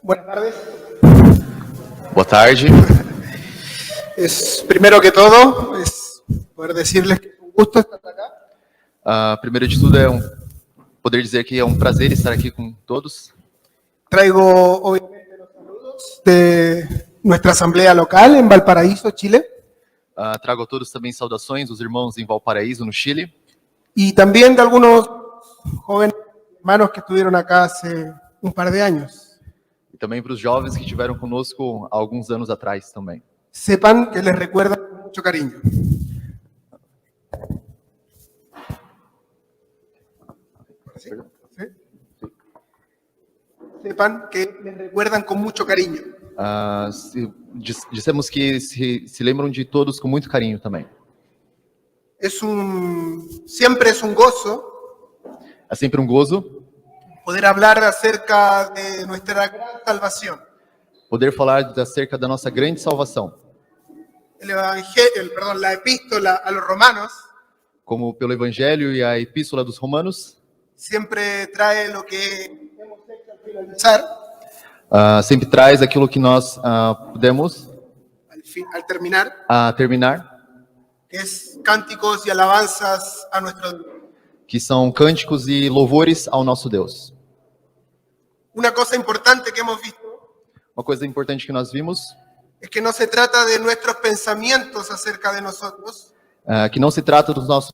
Buenas tardes. Boa tarde. Primero que todo, es poder decirles que es un gusto estar acá. Primeiro de tudo, poder dizer que é um prazer estar aqui com todos. Traigo, obviamente, los saludos de nuestra asamblea local en Valparaíso, Chile. Trago a todos também saudações dos irmãos em Valparaíso, no Chile. Y también de algunos jóvenes hermanos que estuvieron acá hace un par de años. E também para os jovens que estiveram conosco há alguns anos atrás também. Sepan que les recuerda con mucho cariño. ¿Sí? ¿Sí? Sepan que les recuerdan con mucho cariño. Dissemos que se lembram de todos com muito carinho também. Siempre es un gozo É sempre um gozo poder hablar acerca de nuestra gran salvación. poder falar acerca da nossa grande salvação. La epístola a los romanos Como pelo Evangelho e a Epístola dos Romanos, siempre trae lo que hemos hecho al finalizar, sempre traz aquilo que nós pudemos al terminar, terminar, que es cánticos y alabanzas a nuestro Dios. que são cânticos e louvores ao nosso Deus. Una cosa importante que hemos visto Uma coisa importante que nós vimos, es que no se trata de nuestros pensamientos acerca de nosotros, que não se trata dos nossos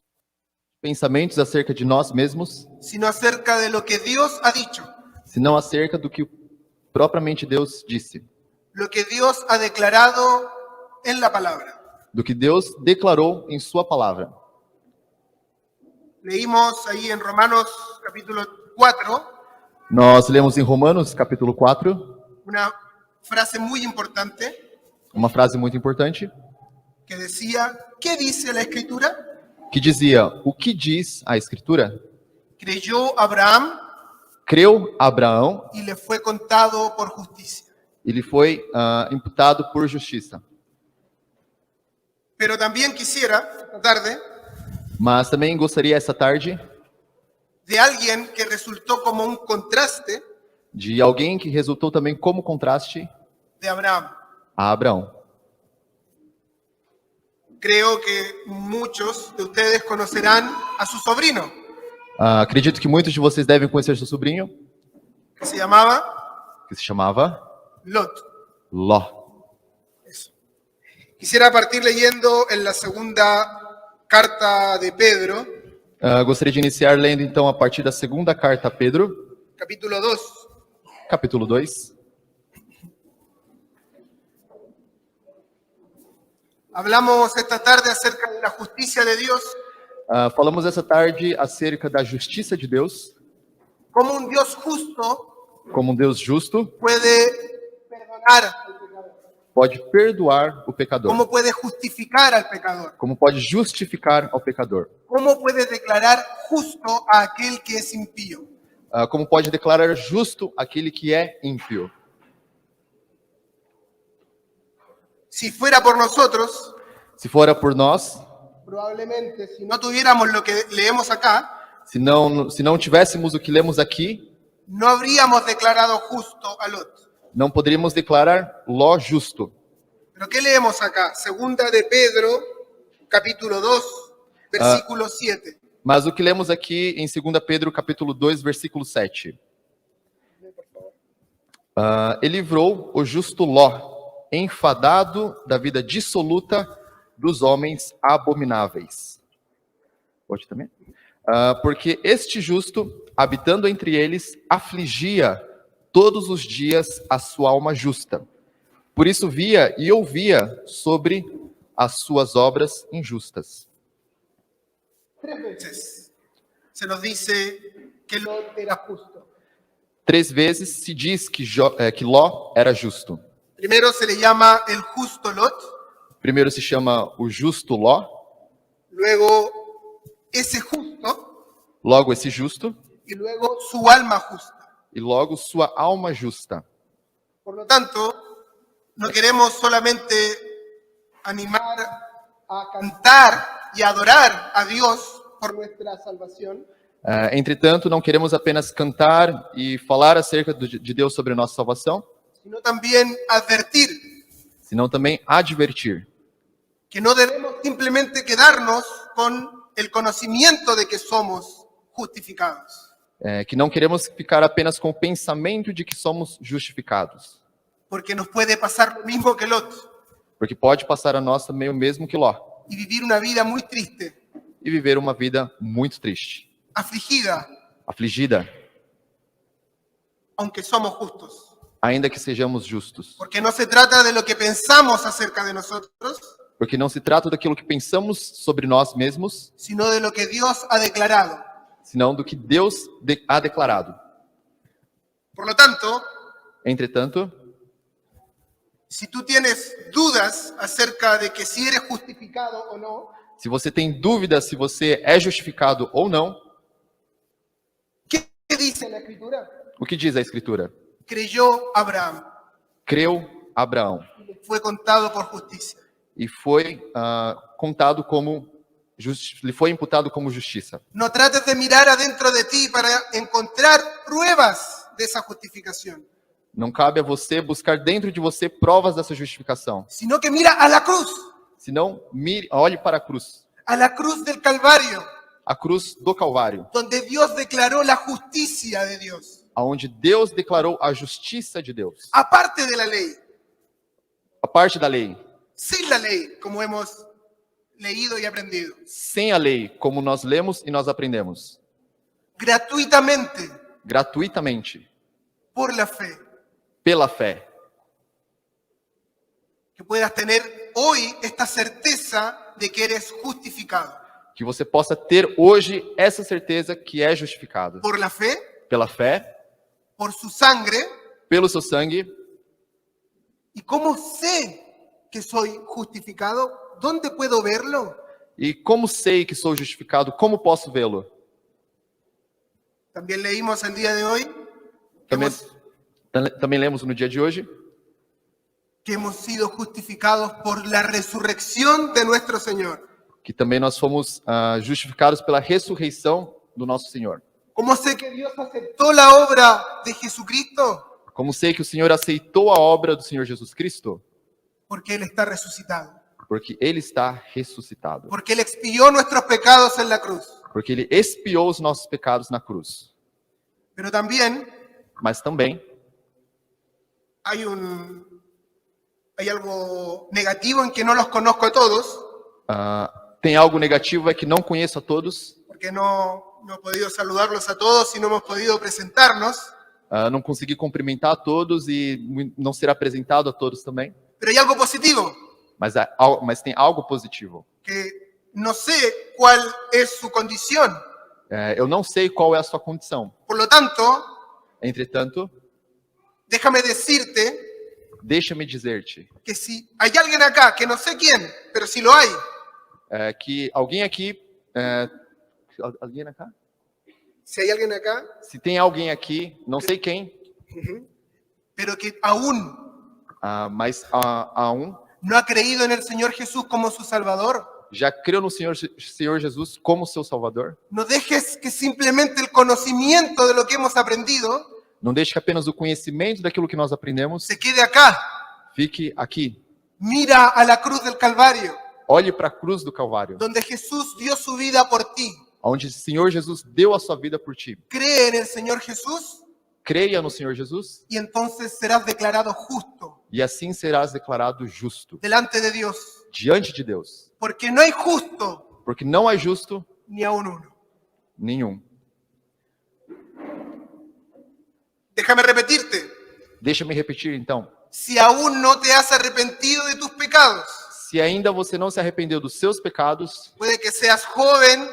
pensamentos acerca de nós mesmos, sino acerca de lo que Dios ha dicho, senão acerca do que propriamente Deus disse, lo que Dios ha declarado en la palabra. do que Deus declarou em sua palavra. Leímos ahí en Romanos capítulo 4 Nós lemos em Romanos, capítulo 4, una frase muy importante uma frase muito importante, que decía, ¿qué dice la Escritura? que dizia: o que diz a Escritura? Creyó Abraham Creu Abraão y le fue contado por justicia. e lhe foi imputado por justiça. Pero también quisiera, esta tarde, Mas também gostaria essa tarde de alguien que resultó como un contraste de alguém que resultou também como contraste de Abraham. a Abraão. Creo que muchos de ustedes conocerán a su sobrino, Acredito que muitos de vocês devem conhecer seu sobrinho, que se llamaba que se chamava Lot. Ló. Eso. Quisiera partir leyendo en la segunda carta de Pedro, Gostaria de iniciar lendo então a partir da segunda carta a Pedro, capítulo 2. capítulo 2. Hablamos esta tarde acerca de la justicia de Dios, Falamos essa tarde acerca da justiça de Deus, cómo un Dios justo como um Deus justo puede perdonar al pecador, pode perdoar o pecador, cómo puede justificar al pecador, como pode justificar ao pecador, cómo puede declarar justo a aquel que es impío. como pode declarar justo aquele que é ímpio. Si fuera por nosotros, Se fora por nós, probablemente si no tuviéramos lo que leemos acá, se não tivéssemos o que lemos aqui, no habríamos declarado justo a Lot. não poderíamos declarar Ló justo. Pero ¿qué leemos acá? Segunda de Pedro, capítulo 2, versículo 7. Mas o que lemos aqui em 2 Pedro, capítulo 2, versículo 7. Ele livrou o justo Ló, enfadado da vida dissoluta dos homens abomináveis. Pode também? Porque este justo, habitando entre eles, afligia todos os dias a sua alma justa. Por isso via e ouvia sobre as suas obras injustas. 3 veces se nos dice que Lot era justo. 3 vezes se diz que Ló era justo. Primero se le llama el justo Lot, Primeiro se chama o justo Ló, luego ese justo logo esse justo, y luego su alma justa. e logo sua alma justa. Por lo tanto, no queremos solamente animar a cantar y adorar a Dios por nuestra salvación, Entretanto, não queremos apenas cantar e falar acerca de Deus sobre a nossa salvação, sino también advertir senão também advertir que no debemos simplemente quedarnos con el conocimiento de que somos justificados, que não queremos ficar apenas com o pensamento de que somos justificados, porque nos puede pasar lo mismo que Lot porque pode passar a nossa meio mesmo que Ló y vivir una vida muy triste, e viver uma vida muito triste, afligida, afligida, aunque somos justos. ainda que sejamos justos, Porque no se trata de lo que pensamos acerca de nosotros, porque não se trata daquilo que pensamos sobre nós mesmos, sino de lo que Dios ha declarado. senão do que Deus ha declarado. Por lo tanto, Entretanto, si tú tienes dudas acerca de que si eres justificado o no, se você tem dúvida se você é justificado ou não, ¿qué dice la Escritura? o que diz a Escritura? Creyó Abraham Creu Abraão y le fue contado por justicia. e foi contado como lhe foi imputado como justiça. No trates de mirar adentro de ti para encontrar pruebas de esa justificación, Não cabe a você buscar dentro de você provas dessa justificação, sino que mira a la cruz olhe para a cruz del Calvario, a cruz do Calvário, donde Dios declaró la justicia de Dios, aonde Deus declarou a justiça de Deus, aparte de la ley, a parte da lei, sin la ley, como hemos leído y aprendido, sem a lei, como nós lemos e nós aprendemos, gratuitamente, gratuitamente, por la fe, pela fé, que puedas tener hoy esta certeza de que eres justificado que você possa ter hoje essa certeza que é justificado por la fe, pela fé, por su sangre. pelo seu sangue. ¿Y cómo sé que soy justificado? ¿Dónde puedo verlo? E como sei que sou justificado? Como posso vê-lo? También leímos el día de hoy Também lemos no dia de hoje que hemos sido justificados por la resurrección de nuestro Señor. que também nós fomos justificados pela ressurreição do nosso Senhor. ¿Cómo sé que Dios aceptó la obra de Jesucristo? Como sei que o Senhor aceitou a obra do Senhor Jesus Cristo? Porque Él está resucitado. Porque Ele está ressuscitado. Porque Él expió nuestros pecados en la cruz. Porque Ele expiou os nossos pecados na cruz. Pero también Mas também hay algo negativo en que no los conozco a todos, tem algo negativo, é que não conheço a todos. porque no he podido saludarlos a todos y no hemos podido presentarnos. Não consegui cumprimentar a todos e não ser apresentado a todos também. Pero hay algo positivo, Mas tem algo positivo. que no sé cuál es su condición. Eu não sei qual é a sua condição. Por lo tanto, Entretanto, déjame decirte deixa-me dizer-te que si hay alguien acá, que no sé quién, pero si lo hay, que alguém aqui... alguém acá? si hay alguien acá, Se tem alguém aqui, não sei quem, pero que aún mas há no ha creído en el Señor Jesús como su Salvador, já creu no Senhor Jesus como seu Salvador, no dejes que simplemente el conocimiento de lo que hemos aprendido não deixe que apenas o conhecimento daquilo que nós aprendemos se quede acá. fique aqui. Mira a la cruz del Calvario, Olhe para a cruz do Calvário, donde Jesús dio su vida por ti. onde o Senhor Jesus deu a sua vida por ti. Cree en el Señor Jesús Creia no Senhor Jesus y entonces serás declarado justo e assim serás declarado justo delante de Dios. diante de Deus. Porque no hay justo Porque não há justo ni aún uno. nenhum. Déjame repetirte, Deixa-me repetir então. si aún no te has arrepentido de tus pecados, Se ainda você não se arrependeu dos seus pecados, puede que seas joven,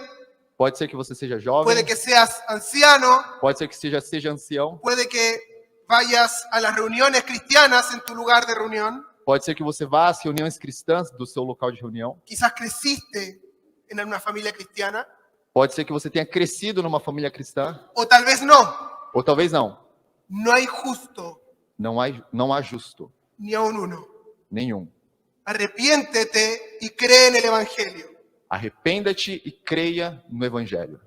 pode ser que você seja jovem, puede que seas anciano, pode ser que seja ancião, puede que vayas a las reuniones cristianas en tu lugar de reunión, pode ser que você vá às reuniões cristãs do seu local de reunião, quizás creciste en una familia cristiana, pode ser que você tenha crescido numa família cristã, o tal vez no. ou talvez não. No hay justo Não há justo ni aún uno. nenhum. Arrepiéntete y cree en el Evangelio. Arrependa-te e creia no Evangelho.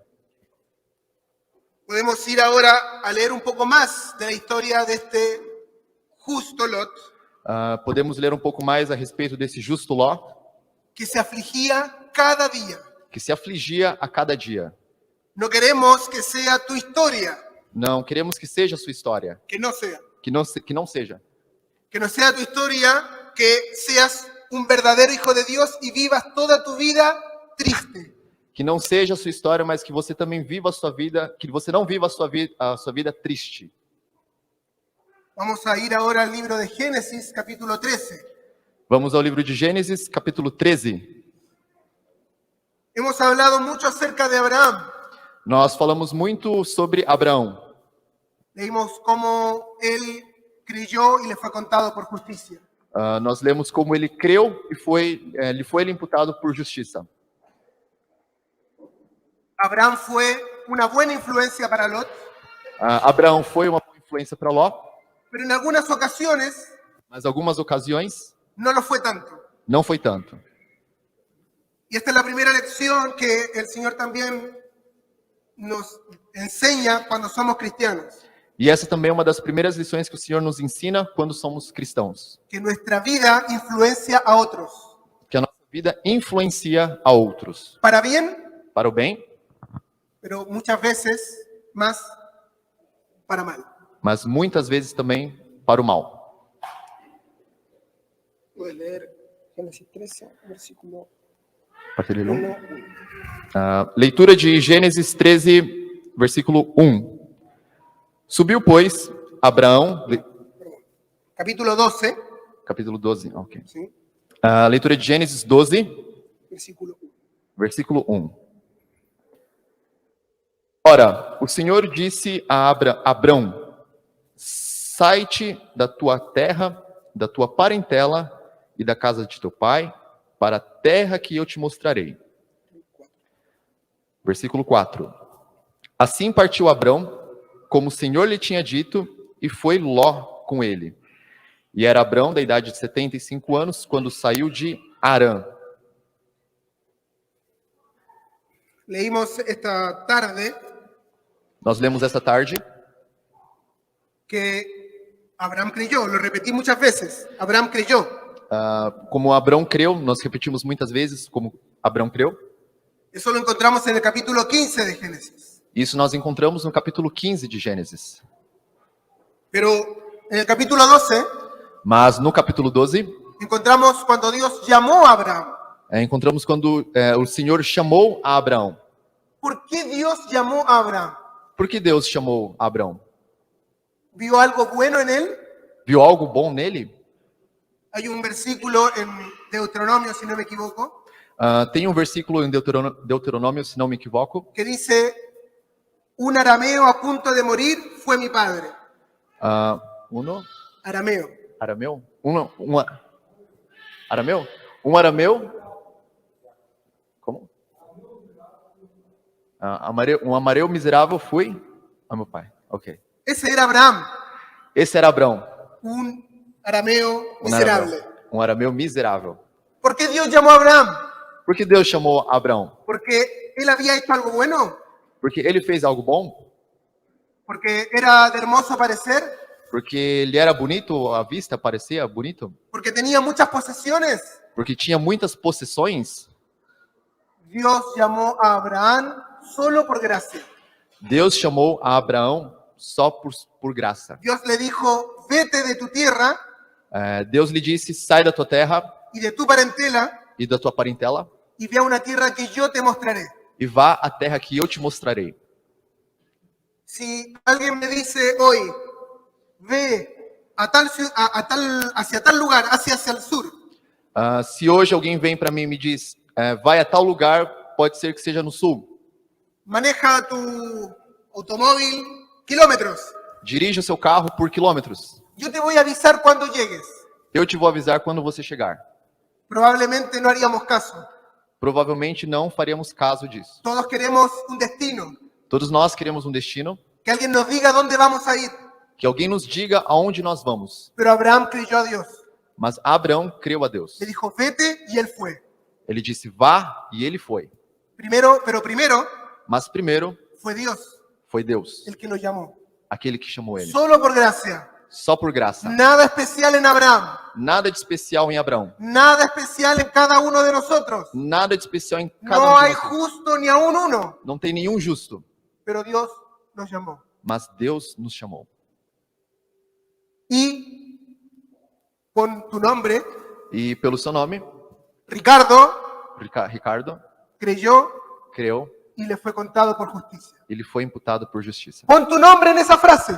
Podemos ir ahora a leer un poco más de la historia de este justo Lot, Podemos ler um pouco mais a respeito desse justo Ló, que se afligía cada día. que se afligia a cada dia. No queremos que sea tu historia, Não queremos que seja a sua história, que no sea. que não seja. Que no sea tu historia, que seas un verdadero hijo de Dios y vivas toda tu vida triste. Que não seja a sua história, mas que você também viva a sua vida, que você não viva a sua vida triste. Vamos a ir ahora al libro de Génesis, capítulo 13. Vamos ao livro de Gênesis, capítulo 13. Hemos hablado mucho acerca de Abraham. Nós falamos muito sobre Abraão. Leímos cómo él creyó y le fue contado por justicia. Nós lemos como ele creu e lhe foi imputado por justiça. Abraham fue una buena influencia para Lot, Abraão foi uma boa influência para Ló, pero en algunas ocasiones mas algumas ocasiões no lo fue tanto. não foi tanto. Y esta es la primera lección que el Señor también nos enseña cuando somos cristianos. E essa também é uma das primeiras lições que o Senhor nos ensina quando somos cristãos. Que nuestra vida influencia a otros. Que a nossa vida influencia a outros. Para bien, Para o bem, pero muchas veces más para mal. mas muitas vezes também para o mal. Puedes leer Génesis 13, versículo Partilha 1. Leitura de Gênesis 13, versículo 1. Subiu, pois, Abraão... Capítulo 12, Capítulo 12, ok. ¿sí? Leitura de Gênesis 12, Versículo 1. versículo 1. Ora, o Senhor disse a Abrão: sai-te da tua terra, da tua parentela e da casa de teu pai, para a terra que eu te mostrarei. Versículo 4. Assim partiu Abrão, como o Senhor lhe tinha dito, e foi Ló com ele. E era Abrão da idade de 75 anos, quando saiu de Harã. Leímos esta tarde Nós lemos esta tarde que Abraham creyó, lo repetí muchas veces, Abraham creyó. como Abrão creu, nós repetimos muitas vezes como Abrão creu. Eso lo encontramos en el capítulo 15 de Génesis. Isso nós encontramos no capítulo 15 de Gênesis. Pero en el capítulo 12 Mas no capítulo 12, encontramos cuando Dios llamó a Abraham. encontramos quando o Senhor chamou a Abraão. ¿Por qué Dios llamó a Abraham? Por que Deus chamou Abraão? ¿Vio algo bueno en él? Viu algo bom nele? Hay un versículo en Deuteronomio, si no me equivoco, Tem um versículo em Deuteronômio, se não me equivoco, que dice, un arameo a punto de morir fue mi padre. Arameo. Arameu? Arameu? Um arameu? Como? Um amareu miserável foi a meu pai. Ok. Ese era Abraham, Esse era Abrão. un arameo Um miserable. arameu, um arameu miserável. ¿Por qué Dios llamó a Abraham? Por que Deus chamou Abrão? ¿Porque él había hecho algo bueno? Porque ele fez algo bom? ¿Porque era de hermoso parecer? Porque ele era bonito à vista, parecia bonito? ¿Porque tenía muchas posesiones? Porque tinha muitas possessões? Dios llamó a Abraham solo por gracia. Deus chamou a Abraão só por graça. Dios le dijo, vete de tu tierra Deus lhe disse, sai da tua terra y de tu parentela e da tua parentela y ve a una tierra que yo te mostraré. e vá à terra que eu te mostrarei. Si alguien me dice hoy, ve hacia tal lugar, hacia el sur, Se hoje alguém vem para mim e me diz, vai a tal lugar, pode ser que seja no sul. maneja tu automóvil kilómetros. Dirija o seu carro por quilômetros. Yo te voy a avisar cuando llegues. Eu te vou avisar quando você chegar. Probablemente no haríamos caso. Provavelmente não faríamos caso disso. Todos queremos un destino. Todos nós queremos um destino, Que alguien nos diga dónde vamos a ir. que alguém nos diga aonde nós vamos. Pero Abraham creyó a Dios. Mas Abraão creu a Deus. Le dijo, vete, y él fue. Ele disse, vá, e ele foi. Primero, Mas primeiro fue Dios. Foi Deus, el que lo llamó. aquele que chamou ele. Solo por gracia. Só por graça. Nada especial en Abraham. Nada de especial em Abraão. Nada especial en cada uno de nosotros. Nada de especial em cada No um de hay nós. justo ni aún uno. Não tem nenhum justo, Pero Dios nos llamó. mas Deus nos chamou. Y con tu nombre, E pelo seu nome, Ricardo Ricardo creyó creu y le fue contado por justicia. ele foi imputado por justiça. Pon tu nombre en esa frase.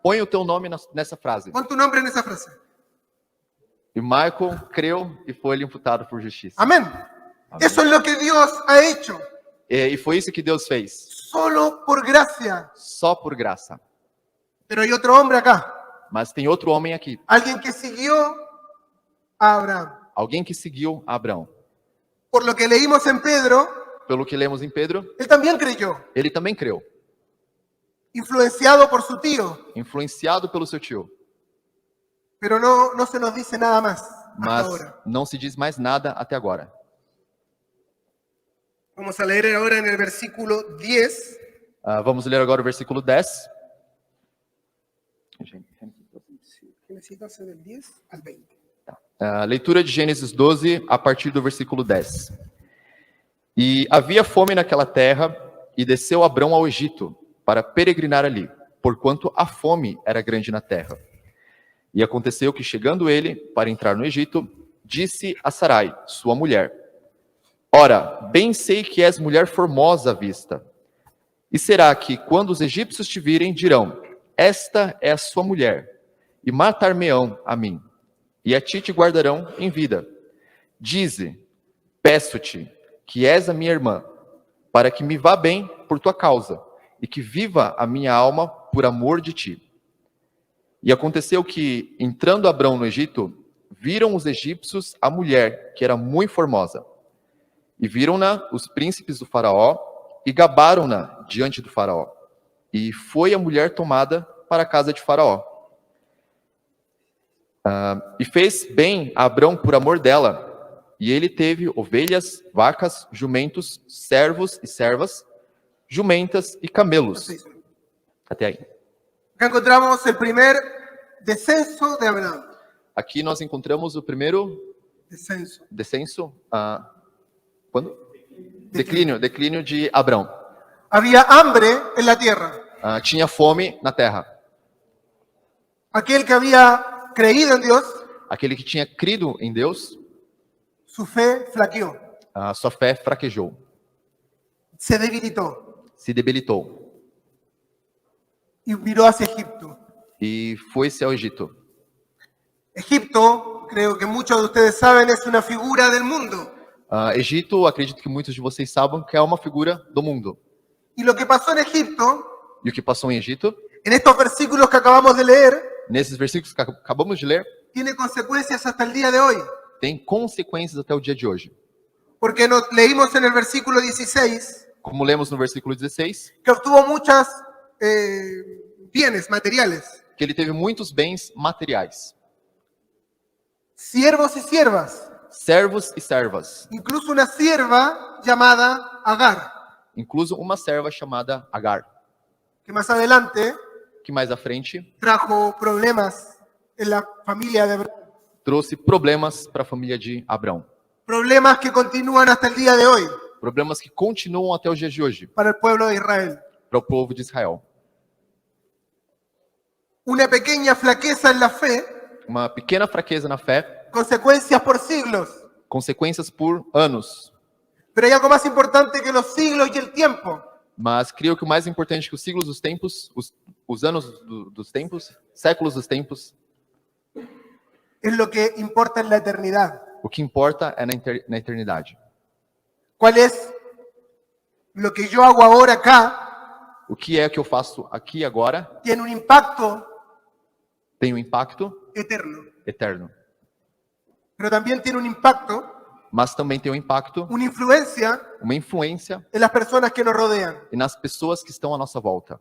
Põe o teu nome nessa frase. Pon tu nombre en esa frase. E Michael creu e foi imputado por justiça. Amén. Eso es lo que Dios ha hecho. E foi isso que Deus fez. Solo por gracia. Só por graça. Pero hay otro hombre acá. Mas tem outro homem aqui. Alguien que siguió a Abraham. Alguém que seguiu Abraão. Por lo que leímos en Pedro, Pelo que lemos em Pedro, él también creyó. ele também creu. Influenciado por su tío. Influenciado pelo seu tio. Pero no se nos dice nada más hasta Mas ahora. não se diz mais nada até agora. Vamos a leer ahora en el versículo 10. Vamos ler agora o versículo 10. Génesis 12 del 10 al 20. Leitura de Gênesis 12, a partir do versículo 10. E havia fome naquela terra, e desceu Abrão ao Egito, para peregrinar ali, porquanto a fome era grande na terra. E aconteceu que, chegando ele para entrar no Egito, disse a Sarai, sua mulher: Ora, bem sei que és mulher formosa à vista. E será que, quando os egípcios te virem, dirão: Esta é a sua mulher, e matar-me-ão a mim, e a ti te guardarão em vida. Dize, peço-te, que és a minha irmã, para que me vá bem por tua causa, e que viva a minha alma por amor de ti. E aconteceu que, entrando Abrão no Egito, viram os egípcios a mulher, que era muito formosa. E viram-na os príncipes do faraó, e gabaram-na diante do faraó. E foi a mulher tomada para a casa de faraó. E fez bem a Abrão por amor dela. E ele teve ovelhas, vacas, jumentos, servos e servas, jumentas e camelos. Até aí. Acá encontramos el primer descenso de Abraham. Aqui nós encontramos o primeiro descenso. Quando? Declínio de Abrão. Había hambre en la tierra. Tinha fome na terra. Aquel que había creído en Dios, Aquele que tinha crido em Deus, su fe flaqueó, sua fé fraquejou, se debilitó se debilitou y miró hacia Egipto. e foi-se ao Egito. Egipto, creo que muchos de ustedes saben, es una figura del mundo. Egito, acredito que muitos de vocês saibam que é uma figura do mundo. Y lo que pasó en Egipto, E o que passou em Egito, en estos versículos que acabamos de leer, nesses versículos que acabamos de ler, tiene consecuencias hasta el día de hoy. tem consequências até o dia de hoje. Porque nos leímos en el versículo 16 Como lemos no versículo 16, que obtuvo muchas bienes materiales, que ele teve muitos bens materiais, siervos y siervas, servos e servas, incluso una sierva llamada Agar, incluso uma serva chamada Agar, que más adelante que mais à frente trajo problemas en la familia de Abraham, trouxe problemas para a família de Abrão. problemas que continúan hasta el día de hoy Problemas que continuam até os dias de hoje para el pueblo de Israel. para o povo de Israel. Una pequeña flaqueza en la fe, Uma pequena fraqueza na fé, consecuencias por siglos, consequências por anos. pero hay algo más importante que los siglos y el tiempo. Mas creio que o mais importante que os siglos dos tempos, os anos dos tempos, séculos dos tempos, Es lo que importa en la eternidad. o que importa é na eternidade. ¿Cuál es lo que yo hago ahora acá? O que é que eu faço aqui agora Tiene un impacto tem um impacto eterno, eterno, pero también tiene un impacto, mas também tem um impacto, una influencia uma influência en las personas que nos rodean. e nas pessoas que estão à nossa volta.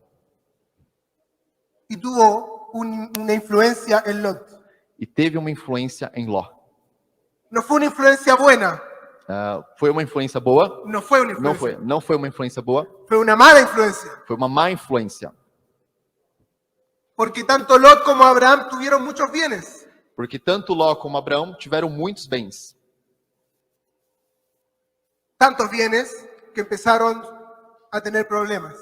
Y tuvo una influencia en Lot. E teve uma influência em Ló. No fue una influencia buena, Foi uma influência boa? No fue una Não influencia. foi. Não foi uma influência boa. Fue una mala influencia. Foi uma má influência. Porque tanto Lot como Abraham tuvieron muchos bienes. Porque tanto Ló como Abraão tiveram muitos bens. Tantos bienes que empezaron a tener problemas.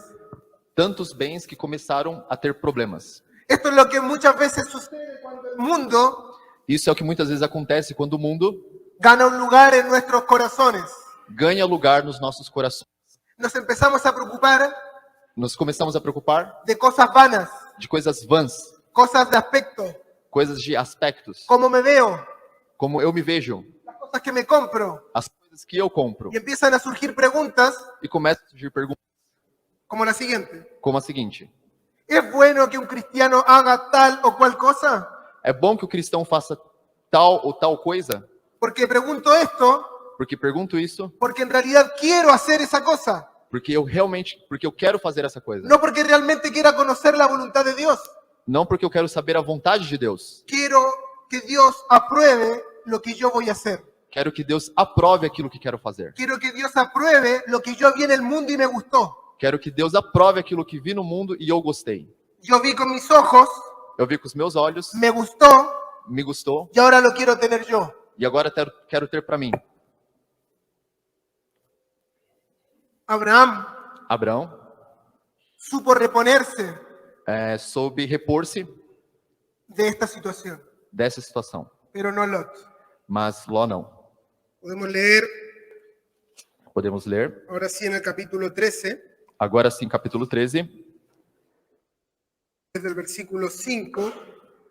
Tantos bens que começaram a ter problemas. Esto es lo que muchas veces sucede cuando el mundo Isso é o que muitas vezes acontece quando o mundo gana un lugar en nuestros corazones. ganha lugar nos nossos corações. Nos empezamos a preocupar Nós começamos a preocupar de cosas vanas, de coisas vãs, cosas de aspecto, coisas de aspectos, cómo me veo, como eu me vejo, las cosas que me compro. as coisas que eu compro. Y empiezan a surgir preguntas E começam a surgir perguntas como la siguiente. como a seguinte: ¿Es bueno que un cristiano haga tal o cual cosa? é bom que o cristão faça tal ou tal coisa? Porque pregunto esto Porque pergunto isso porque en realidad quiero hacer esa cosa. porque eu quero fazer essa coisa. No porque realmente quiera conocer la voluntad de Dios. Não porque eu quero saber a vontade de Deus. Quiero que Dios apruebe lo que yo voy a hacer. Quero que Deus aprove aquilo que quero fazer. Quiero que Dios apruebe lo que yo vi en el mundo y me gustó. Quero que Deus aprove aquilo que vi no mundo e eu gostei. Yo vi con mis ojos, Eu vi com os meus olhos, me gustó me gustou y ahora lo quiero tener yo. e agora quero ter para mim. Abraham Abraão supo reponerse soube repor-se de esta situación, dessa situação, pero no Lot. mas Ló não. Podemos leer Podemos ler, ahora sí en el capítulo 13, agora sim, capítulo 13, desde el versículo 5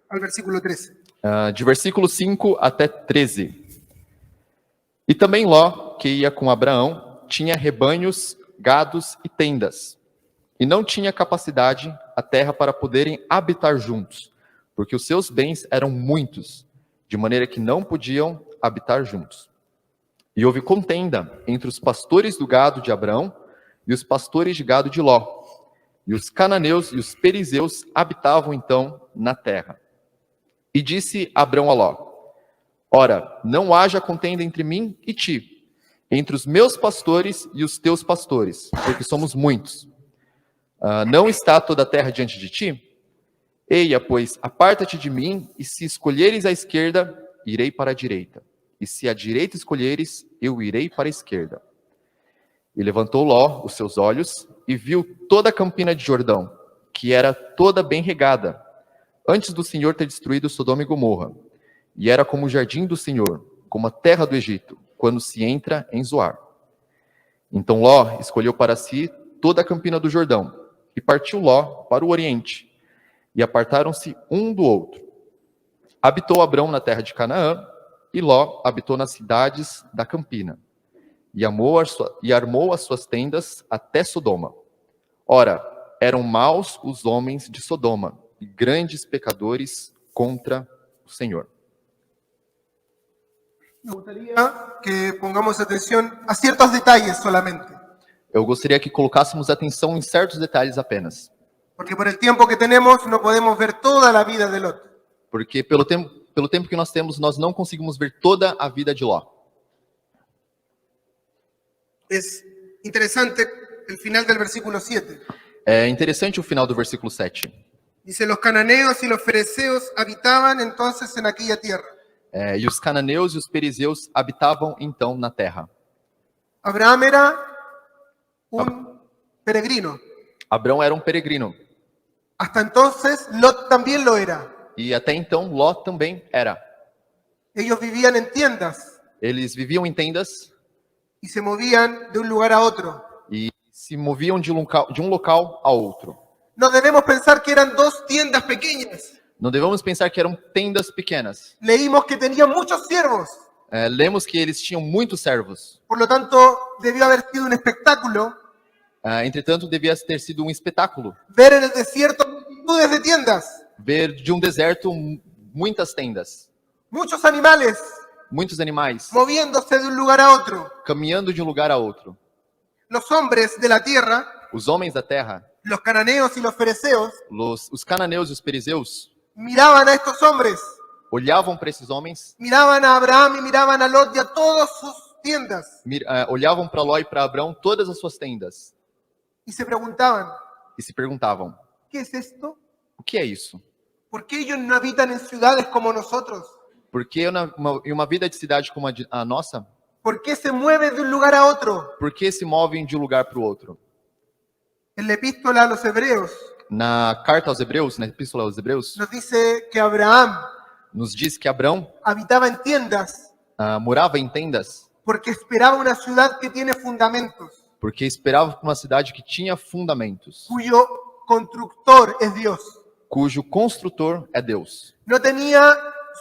al versículo 13. de versículo 5 até 13. E também Ló, que ia com Abraão, tinha rebanhos, gados e tendas. E não tinha capacidade a terra para poderem habitar juntos, porque os seus bens eram muitos, de maneira que não podiam habitar juntos. E houve contenda entre os pastores do gado de Abraão e os pastores de gado de Ló. E os cananeus e os perizeus habitavam então na terra. E disse Abraão a Ló: Ora, não haja contenda entre mim e ti, entre os meus pastores e os teus pastores, porque somos muitos. Não está toda a terra diante de ti? Eia, pois, aparta-te de mim, e se escolheres a esquerda, irei para a direita. E se a direita escolheres, eu irei para a esquerda. E levantou Ló os seus olhos, e viu toda a campina de Jordão, que era toda bem regada, antes do Senhor ter destruído Sodoma e Gomorra. E era como o jardim do Senhor, como a terra do Egito, quando se entra em Zoar. Então Ló escolheu para si toda a campina do Jordão, e partiu Ló para o oriente, e apartaram-se um do outro. Habitou Abrão na terra de Canaã, e Ló habitou nas cidades da campina, e armou as suas tendas até Sodoma. Ora, eram maus os homens de Sodoma, e grandes pecadores contra o Senhor. Me gustaría que pongamos atención a ciertos detalles solamente, Eu gostaria que colocássemos atenção em certos detalhes apenas, porque por el tiempo que tenemos no podemos ver toda la vida de Lot. porque pelo tempo que nós temos, nós não conseguimos ver toda a vida de Ló. Es interesante el final del versículo 7. É interessante o final do versículo 7. Dice, los cananeos y los fereceos habitaban entonces en aquella tierra. E os cananeus e os perizeus habitavam então na terra. Abraham era un peregrino. Abrão era um peregrino. Hasta entonces Lot también lo era. E até então Ló também era. Ellos vivían en tiendas Eles viviam em tendas y se movían de un lugar a otro. e se moviam de um local a outro. No debemos pensar que eran dos tiendas pequeñas. Não devemos pensar que eram tendas pequenas. Leímos que tenían muchos siervos. Lemos que eles tinham muitos servos. Por lo tanto, debió haber sido un espectáculo Entretanto, devia ter sido um espetáculo ver en el desierto multitudes de tiendas, ver de um deserto muitas tendas, muchos animales muitos animais, moviéndose de un lugar a otro. caminhando de um lugar a outro. Los hombres de la tierra, Os homens da terra, los cananeos y los fereceos, os cananeus e os perizeus, miraban a estos hombres, olhavam para esses homens, miraban a Abraham y miraban a Lot y a todos sus tiendas olhavam para Ló e para Abrão todas as suas tendas y se preguntaban, e se perguntavam: ¿qué es esto? o que é isso? ¿Por qué ellos no habitan en ciudades como nosotros? Por que em uma vida de cidade como a nossa, ¿Por qué se mueven de un lugar a otro? por que se movem de um lugar para o outro? En la epístola a los Hebreos Na carta aos Hebreus, na epístola aos Hebreus, nos dice que Abraham nos diz que Abrão habitaba en tiendas morava em tendas porque esperaba una ciudad que tiene fundamentos, porque esperava por uma cidade que tinha fundamentos, cuyo constructor es Dios. cujo construtor é Deus. No tenía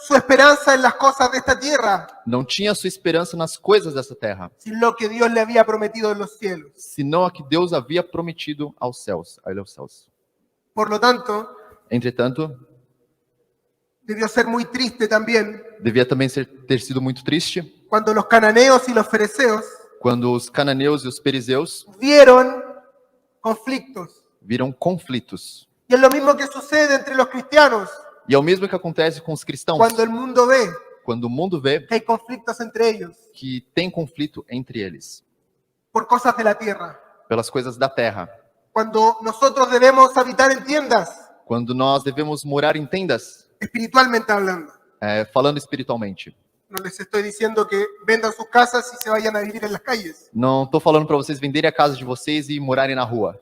su esperanza en las cosas de esta tierra, Não tinha sua esperança nas coisas dessa terra, sino lo que Dios le había prometido en los cielos. senão a que Deus havia prometido aos céus. Por lo tanto, Entretanto, debió ser muy triste también devia também ter sido muito triste cuando los cananeos y los fereceos quando os cananeus e os perizeus vieron conflictos. viram conflitos. Y es lo mismo que sucede entre los cristianos E é o mesmo que acontece com os cristãos, cuando el mundo ve quando o mundo vê que hay conflictos entre ellos que tem conflito entre eles, por cosas de la tierra. pelas coisas da terra. Cuando nosotros debemos habitar en tiendas, Quando nós devemos morar em tendas, espiritualmente hablando. falando espiritualmente. No les estoy diciendo que vendan sus casas y se vayan a vivir en las calles. Não estou falando para vocês venderem a casa de vocês e morarem na rua.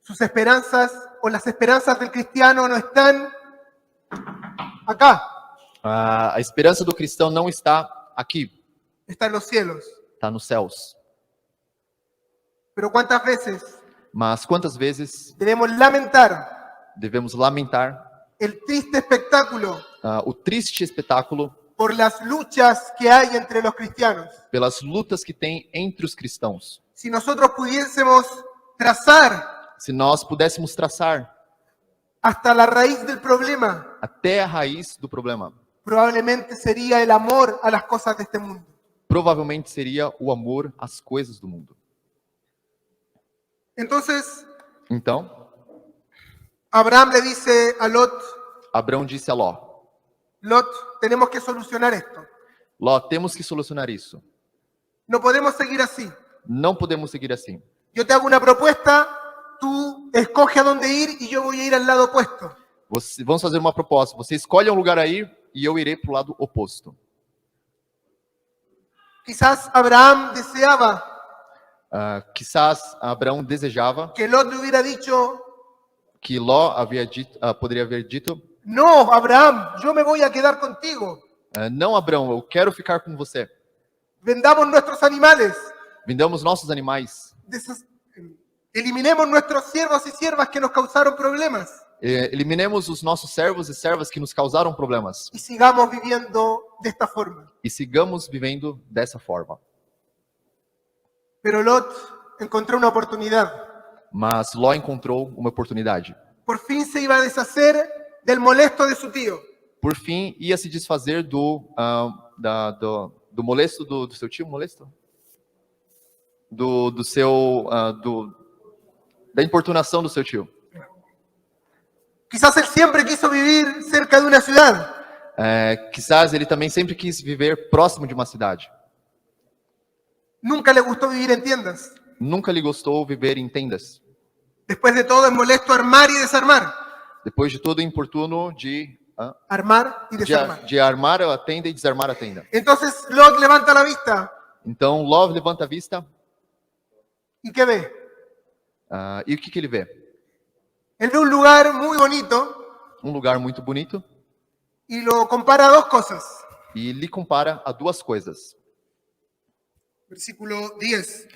Sus esperanzas o las esperanzas del cristiano no están acá, A esperança do cristão não está aqui, está en los cielos. está nos céus. Pero ¿cuántas veces Mas quantas vezes debemos lamentar devemos lamentar el triste espectáculo o triste espetáculo por las luchas que hay entre los cristianos? pelas lutas que tem entre os cristãos? Si nosotros pudiésemos trazar Se nós pudéssemos traçar hasta la raíz del problema, até a raiz do problema, probablemente sería el amor a las cosas de este mundo. provavelmente seria o amor às coisas do mundo. Entonces, Então, Abraham le dice a Lot, Abrão disse a Ló: Lot, tenemos que solucionar esto. Ló, temos que solucionar isso. No podemos seguir así. Não podemos seguir assim. Yo te hago una propuesta, tú escoge a dónde ir y yo voy a ir al lado opuesto. Vamos fazer uma proposta. Você escolhe um lugar a ir e eu irei para o lado oposto. Quizás Abraham deseaba Quizás Abraão desejava que Lot le hubiera dicho, que Ló poderia haver dito: no, Abraham, yo me voy a quedar contigo. não, Abraão, eu quero ficar com você. Vendamos nuestros animales, Vendamos nossos animais. eliminemos nuestros siervos y siervas que nos causaron problemas Eliminemos os nossos servos e servas que nos causaram problemas. y sigamos viviendo de esta forma. E sigamos vivendo dessa forma. Pero Lot encontró una oportunidad. Mas Ló encontrou uma oportunidade. Por fin se iba a deshacer del molesto de su tío. Por fim, ia se desfazer do molesto do seu tio, molesto? Da importunação do seu tio. Quizás él siempre quiso vivir cerca de una ciudad, Quizás ele também sempre quis viver próximo de uma cidade. nunca le gustó vivir en tiendas. Nunca lhe gostou viver em tendas. Después de todo es molesto armar y desarmar. Depois de todo importuno Armar y desarmar. de armar a tenda e desarmar a tenda. Entonces Lot levanta la vista Então Ló levanta a vista y ¿qué ve? e o que ele vê? Él ve un lugar muy bonito Um lugar muito bonito y lo compara a dos cosas. e lhe compara a duas coisas. Versículo 10.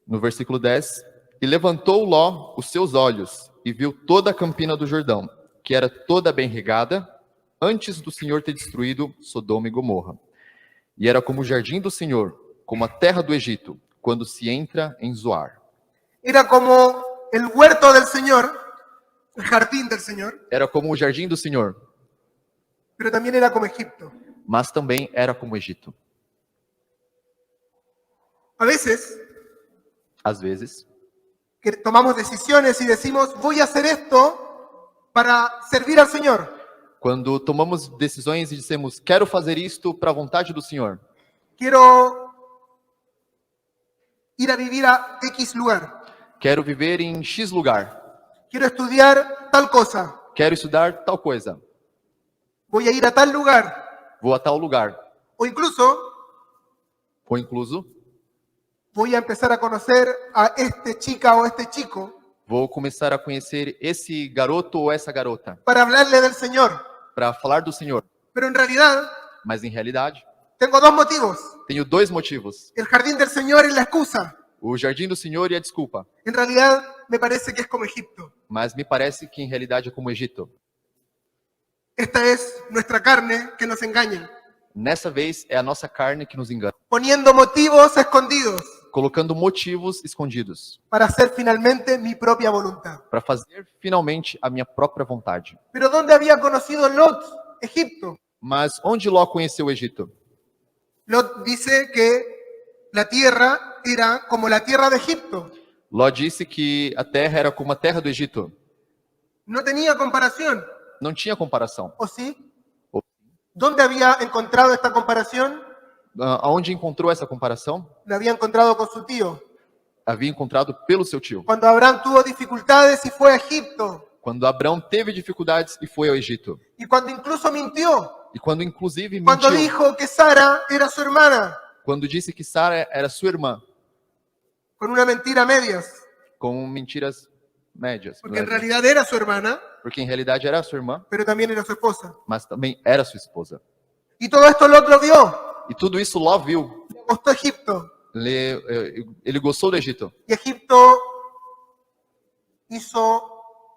No versículo 10, e levantou Ló os seus olhos e viu toda a campina do Jordão, que era toda bem regada, antes do Senhor ter destruído Sodoma e Gomorra. E era como o jardim do Senhor, como a terra do Egito, quando se entra em Zoar. Era como el huerto del Señor, el jardín del Señor, Era como o jardim do Senhor, pero también era como Egipto. mas também era como o Egito. A veces Às vezes, que tomamos decisiones y decimos, voy a hacer esto para servir al Señor. quando tomamos decisões e dissemos, quero fazer isto para a vontade do Senhor, Quiero ir a vivir a X lugar. Quero viver em X lugar. Quiero estudiar tal cosa. Quero estudar tal coisa. Voy a ir a tal lugar. Vou a tal lugar. O incluso Ou incluso, voy a empezar a conocer a este chica o este chico vou começar a conhecer esse garoto ou essa garota para hablarle del Señor. para falar do Senhor. Pero en realidad Mas em realidade, tengo dos motivos. tenho dois motivos. El jardín del Señor es la excusa. O jardim do Senhor e a desculpa. En realidad me parece que es como Egipto. Mas me parece que em realidade é como o Egito. Esta es nuestra carne que nos engaña, Nessa vez é a nossa carne que nos engana, poniendo motivos escondidos colocando motivos escondidos para hacer finalmente mi propia voluntad. para fazer finalmente a minha própria vontade. Pero ¿dónde había conocido Lot? Egipto. Mas onde Ló conheceu o Egito? Lot dice que la tierra era como la tierra de Egipto. Ló disse que a terra era como a terra do Egito. No tenía comparación, Não tinha comparação. ¿o sí? ¿O? ¿Dónde había encontrado esta comparación? Aonde encontrou essa comparação? La había encontrado con su tío. Havia encontrado pelo seu tio. Cuando Abraham tuvo dificultades y fue a Egipto. Quando Abraão teve dificuldades e foi ao Egito. Y cuando incluso mintió. E quando inclusive Cuando mentiu. dijo que Sara era su hermana. Quando disse que Sara era sua irmã. Con una mentira a medias. Com mentiras médias. Porque en realidad era su hermana, Porque em realidade era sua irmã, pero también era su esposa. mas também era sua esposa. Y todo esto Lot lo vio. E tudo isso Ló viu. Le gustó Egipto. Ele gostou do Egito. Y Egipto hizo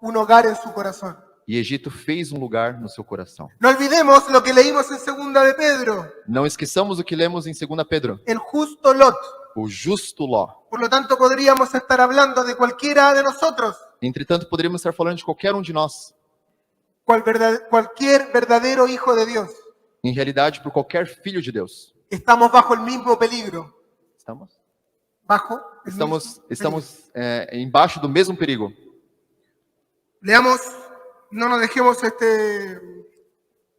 un hogar en su corazón. E Egito fez lugar no seu coração. No olvidemos lo que leímos en Segunda de Pedro. Não esqueçamos o que lemos em 2 Pedro. El justo Lot. O justo Ló. Por lo tanto, podríamos estar hablando de cualquiera de nosotros. Entretanto, poderíamos estar falando de qualquer de nós. Cualquier verdadero hijo de Dios. Em realidade, por qualquer filho de Deus. Estamos bajo el mismo peligro. Estamos? Bajo el Estamos embaixo do mesmo perigo. Leamos, no nos dejemos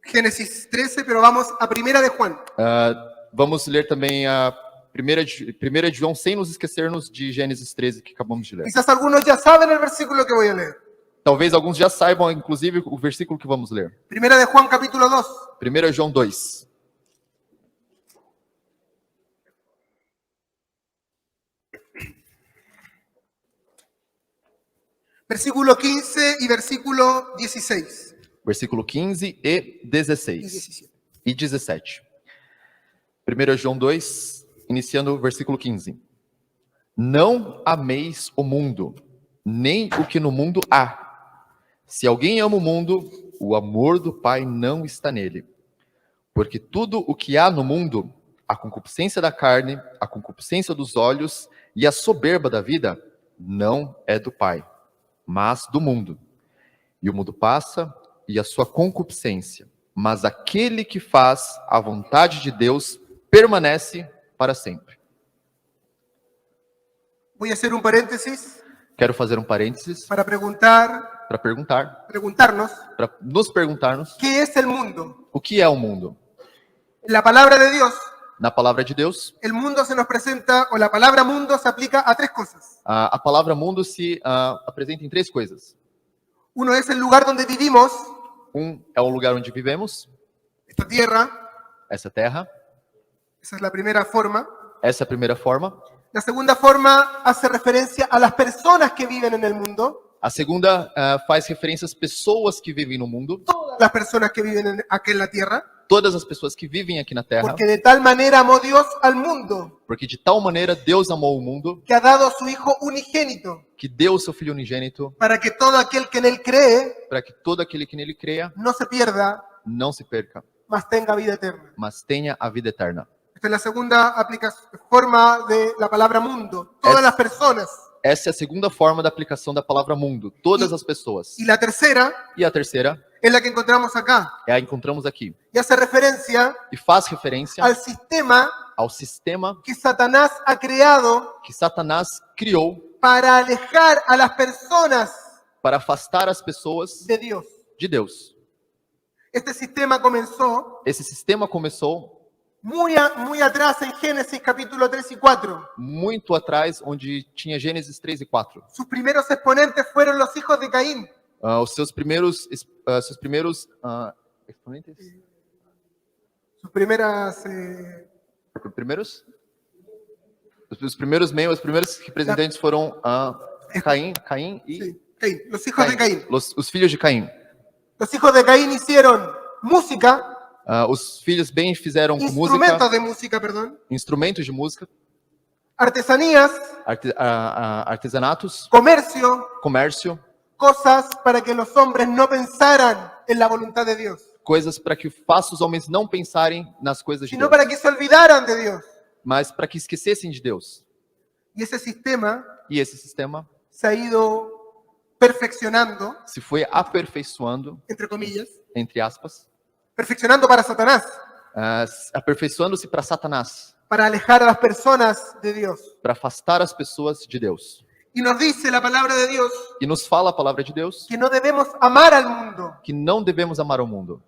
Génesis 13, pero vamos a Primera de Juan. Vamos ler também a primeira de João, sem nos esquecermos de Gênesis 13, que acabamos de ler. Quizás algunos ya saben el versículo que voy a leer. Talvez alguns já saibam, inclusive, o versículo que vamos ler. Primera de Juan, capítulo 2. 1 João 2. Versículo 15 y versículo 16. Versículo 15 e 16. Y 17. E 17. 1 João 2, iniciando o versículo 15. Não ameis o mundo, nem o que no mundo há. Se alguém ama o mundo, o amor do Pai não está nele. Porque tudo o que há no mundo, a concupiscência da carne, a concupiscência dos olhos e a soberba da vida, não é do Pai, mas do mundo. E o mundo passa e a sua concupiscência, mas aquele que faz a vontade de Deus permanece para sempre. Voy a hacer un paréntesis Quero fazer um parênteses para preguntarnos para nos perguntarmos qué es el mundo. o que é o mundo. En la palabra de Dios, Na palavra de Deus, el mundo se nos presenta, o la palabra mundo se aplica a tres cosas. a palavra mundo se apresenta em três coisas. Uno es el lugar donde vivimos, É o lugar onde vivemos, esta tierra, essa terra. esa es la primera forma. Essa é a primeira forma. La segunda forma hace referencia a las personas que viven en el mundo, A segunda faz referência às pessoas que vivem no mundo, todas las personas que viven aquí en la tierra, todas as pessoas que vivem aqui na terra, porque de tal manera amó Dios al mundo, porque de tal maneira Deus amou o mundo, que ha dado a su Hijo unigénito, que deu o seu Filho unigênito, para que todo aquel que en él cree para que todo aquele que nele creia no se pierda, não se perca, mas tenga vida eterna. mas tenha a vida eterna. Esta es la segunda forma de la palabra mundo, todas las personas. Essa é a segunda forma da aplicação da palavra mundo, todas as pessoas. Y la tercera E a terceira es la que encontramos acá, a encontramos aqui, y hace referencia e faz referência al sistema ao sistema que Satanás ha creado que Satanás criou para alejar a las personas para afastar as pessoas de Dios. de Deus. Este sistema comenzó Esse sistema começou muy atrás en Génesis capítulo 3 y 4. muito atrás, onde tinha Gênesis 3 e 4. Sus primeros exponentes fueron los hijos de Caín. Os seus primeiros exponentes? Sus primeras... Os primeiros representantes foram Caim e sí, Caín, los hijos de Caín. os filhos de Caim. Los hijos de Caín hicieron música, Os filhos bem fizeram com instrumentos música, de música, perdón, instrumentos de música, artesanías, artesanatos, comercio, comércio, cosas para que los hombres no pensaran en la voluntad de Dios, coisas para que faça os homens não pensarem nas coisas de sino Deus, para que se olvidaran de Dios. mas para que esquecessem de Deus. Y ese sistema E esse sistema se ha ido perfeccionando, se foi aperfeiçoando, entre comillas, entre aspas, perfeccionando para Satanás, aperfeiçoando-se para Satanás, para alejar a las personas de Dios. para afastar as pessoas de Deus. Y nos dice la palabra de Dios E nos fala a palavra de Deus que no debemos amar al mundo. que não devemos amar ao mundo.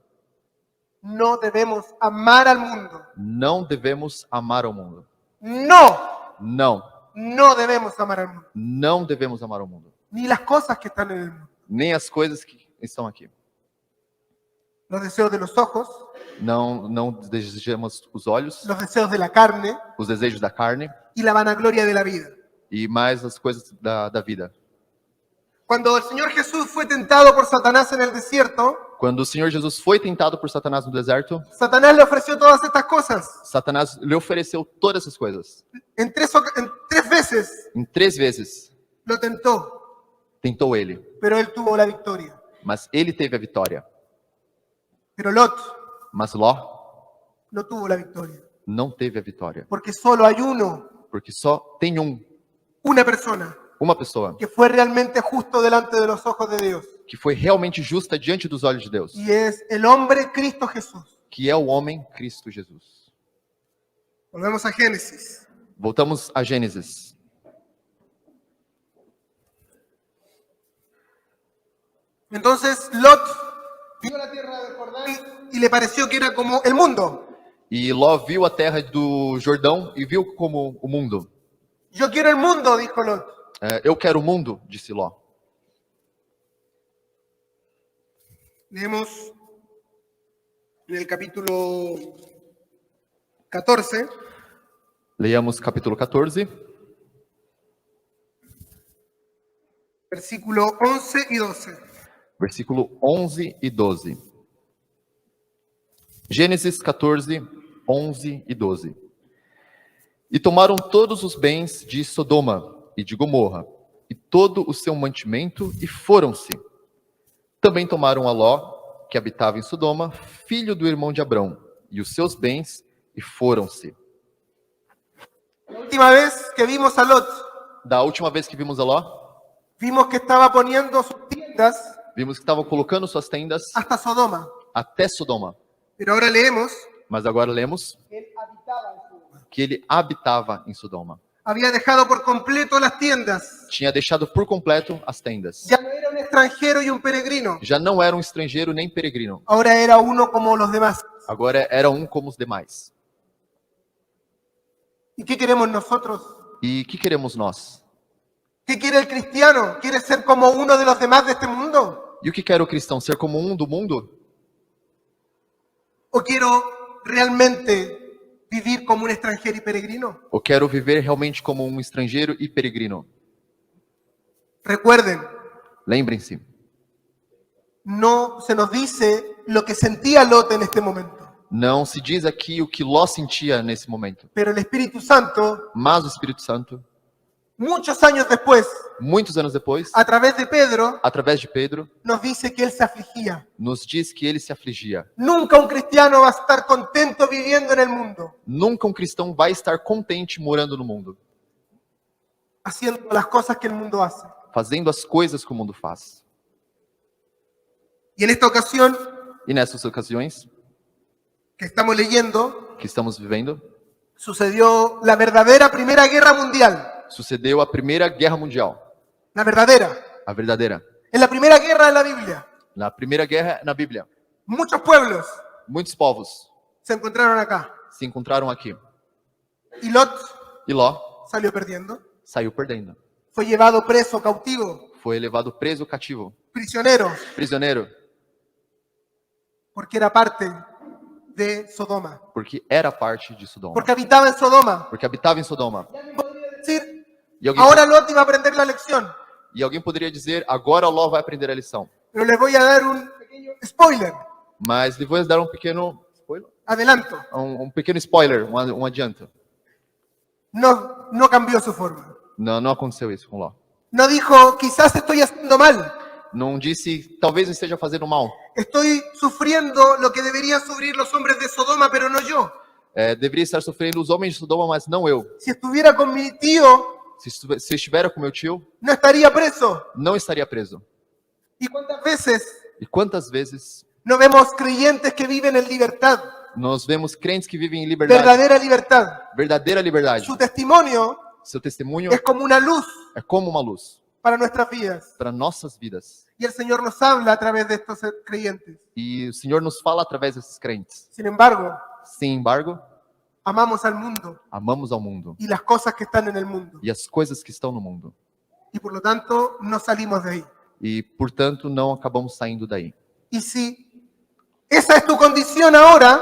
No debemos amar al mundo. Não devemos amar ao mundo. No, Não, no debemos amar al mundo. não devemos amar ao mundo. Ni las cosas que están en el mundo. Nem as coisas que estão aqui. Los deseos de los ojos, Não desejamos os olhos, los deseos de la carne os desejos da carne y la vanagloria de la vida. e mais as coisas da vida. Cuando el Señor Jesús fue tentado por Satanás en el desierto, Quando o Senhor Jesus foi tentado por Satanás no deserto, Satanás le ofreció todas estas cosas. Satanás lhe ofereceu todas essas coisas. En tres veces Em 3 vezes lo tentó, tentou ele, pero él tuvo la victoria. mas ele teve a vitória. Pero Lot Mas Ló no tuvo la victoria, não teve a vitória, porque solo hay porque só tem una persona uma pessoa que fue realmente justo delante de los ojos de Dios, que foi realmente justa diante dos olhos de Deus, y es el hombre Cristo Jesús. que é o homem Cristo Jesus. Volvemos a Génesis. Voltamos a Gênesis. Entonces Lot vio la tierra del Jordán y le pareció que era como el mundo. E Ló viu a terra do Jordão e viu como o mundo. Yo quiero el mundo, dijo Lot. Eu quero o mundo, disse Ló. Leemos en el capítulo 14, Leiamos capítulo 14, versículo 11 y 12. versículo 11 e 12. Gênesis 14, 11 e 12. E tomaram todos os bens de Sodoma e de Gomorra, e todo o seu mantimento, e foram-se. Também tomaram a Ló, que habitava em Sodoma, filho do irmão de Abrão, e os seus bens, e foram-se. La última vez que vimos a Lot, Da última vez que vimos a Ló, vimos que estaba poniendo sus tiendas vimos que estavam colocando suas tendas hasta Sodoma. até Sodoma. Pero ahora leemos Mas agora lemos que él habitaba en Sodoma. que ele habitava em Sodoma. Había dejado por completo las tiendas. Tinha deixado por completo as tendas. Ya no era un extranjero y un peregrino. Já não era um estrangeiro nem peregrino. Ahora era uno como los demás. Agora era um como os demais. ¿Y qué queremos nosotros? E o que queremos nós? ¿Qué quiere el cristiano? ¿Quiere ser como uno de los demás de este mundo? E o que quer o cristão? Ser como um do mundo? ¿O quiero realmente vivir como un extranjero y peregrino? Ou quero viver realmente como um estrangeiro e peregrino? Recuerden, Lembrem-se, no se nos dice lo que sentía Lot en este momento. não se diz aqui o que Ló sentia nesse momento. Pero el Espíritu Santo, Mas o Espírito Santo, muchos años después, muitos anos depois, a través de Pedro, através de Pedro, nos dice que él se afligía. nos diz que ele se afligia. Nunca un cristiano va a estar contento viviendo en el mundo, Nunca um cristão vai estar contente morando no mundo, haciendo las cosas que el mundo hace. fazendo as coisas que o mundo faz. Y en esta ocasión E nessas ocasiões que estamos leyendo, que estamos vivendo, sucedió la verdadera Primera Guerra Mundial. sucedeu a Primeira Guerra Mundial, La verdadera. a verdadeira. En la Primera Guerra de la Biblia, Na Primeira Guerra na Bíblia, muchos pueblos muitos povos se encontraron acá. se encontraram aqui. Y Lot E Ló salió perdiendo. saiu perdendo. Fue llevado preso, cautivo, Foi levado preso, cativo, prisionero, prisioneiro, porque era parte de Sodoma. porque era parte de Sodoma. Porque habitaba en Sodoma. Porque habitava em Sodoma. Decir, E alguém, ahora Lot iba a aprender la lección. e alguém poderia dizer, agora Ló vai aprender a lição. Pero les voy a dar un pequeño spoiler. Mas lhe vou dar um pequeno spoiler, Adelanto. um pequeno spoiler, um adianto. No cambió su forma. Não aconteceu isso com Ló. No dijo, quizás estoy haciendo mal. Não disse, talvez eu esteja fazendo mal. Estoy sufriendo lo que deberían sufrir los hombres de Sodoma, pero no yo. Deveria estar sofrendo os homens de Sodoma, mas não eu. Si estuviera con mi tío, Se estivera com meu tio, no estaría preso. não estaria preso. ¿Y cuántas veces E quantas vezes no vemos creyentes que viven en libertad? nós vemos crentes que vivem em liberdade, Verdadera libertad. verdadeira liberdade. Su testimonio Seu testemunho es como una luz é como uma luz para nuestras vidas. para nossas vidas. Y el Señor nos habla a través de estos creyentes. E o Senhor nos fala através desses crentes. Sin embargo, Sem embargo, amamos al mundo amamos ao mundo y las cosas que están en el mundo. e as coisas que estão no mundo. Y por lo tanto, no salimos de ahí. E, portanto, não acabamos saindo daí. Y si esa es tu condición ahora,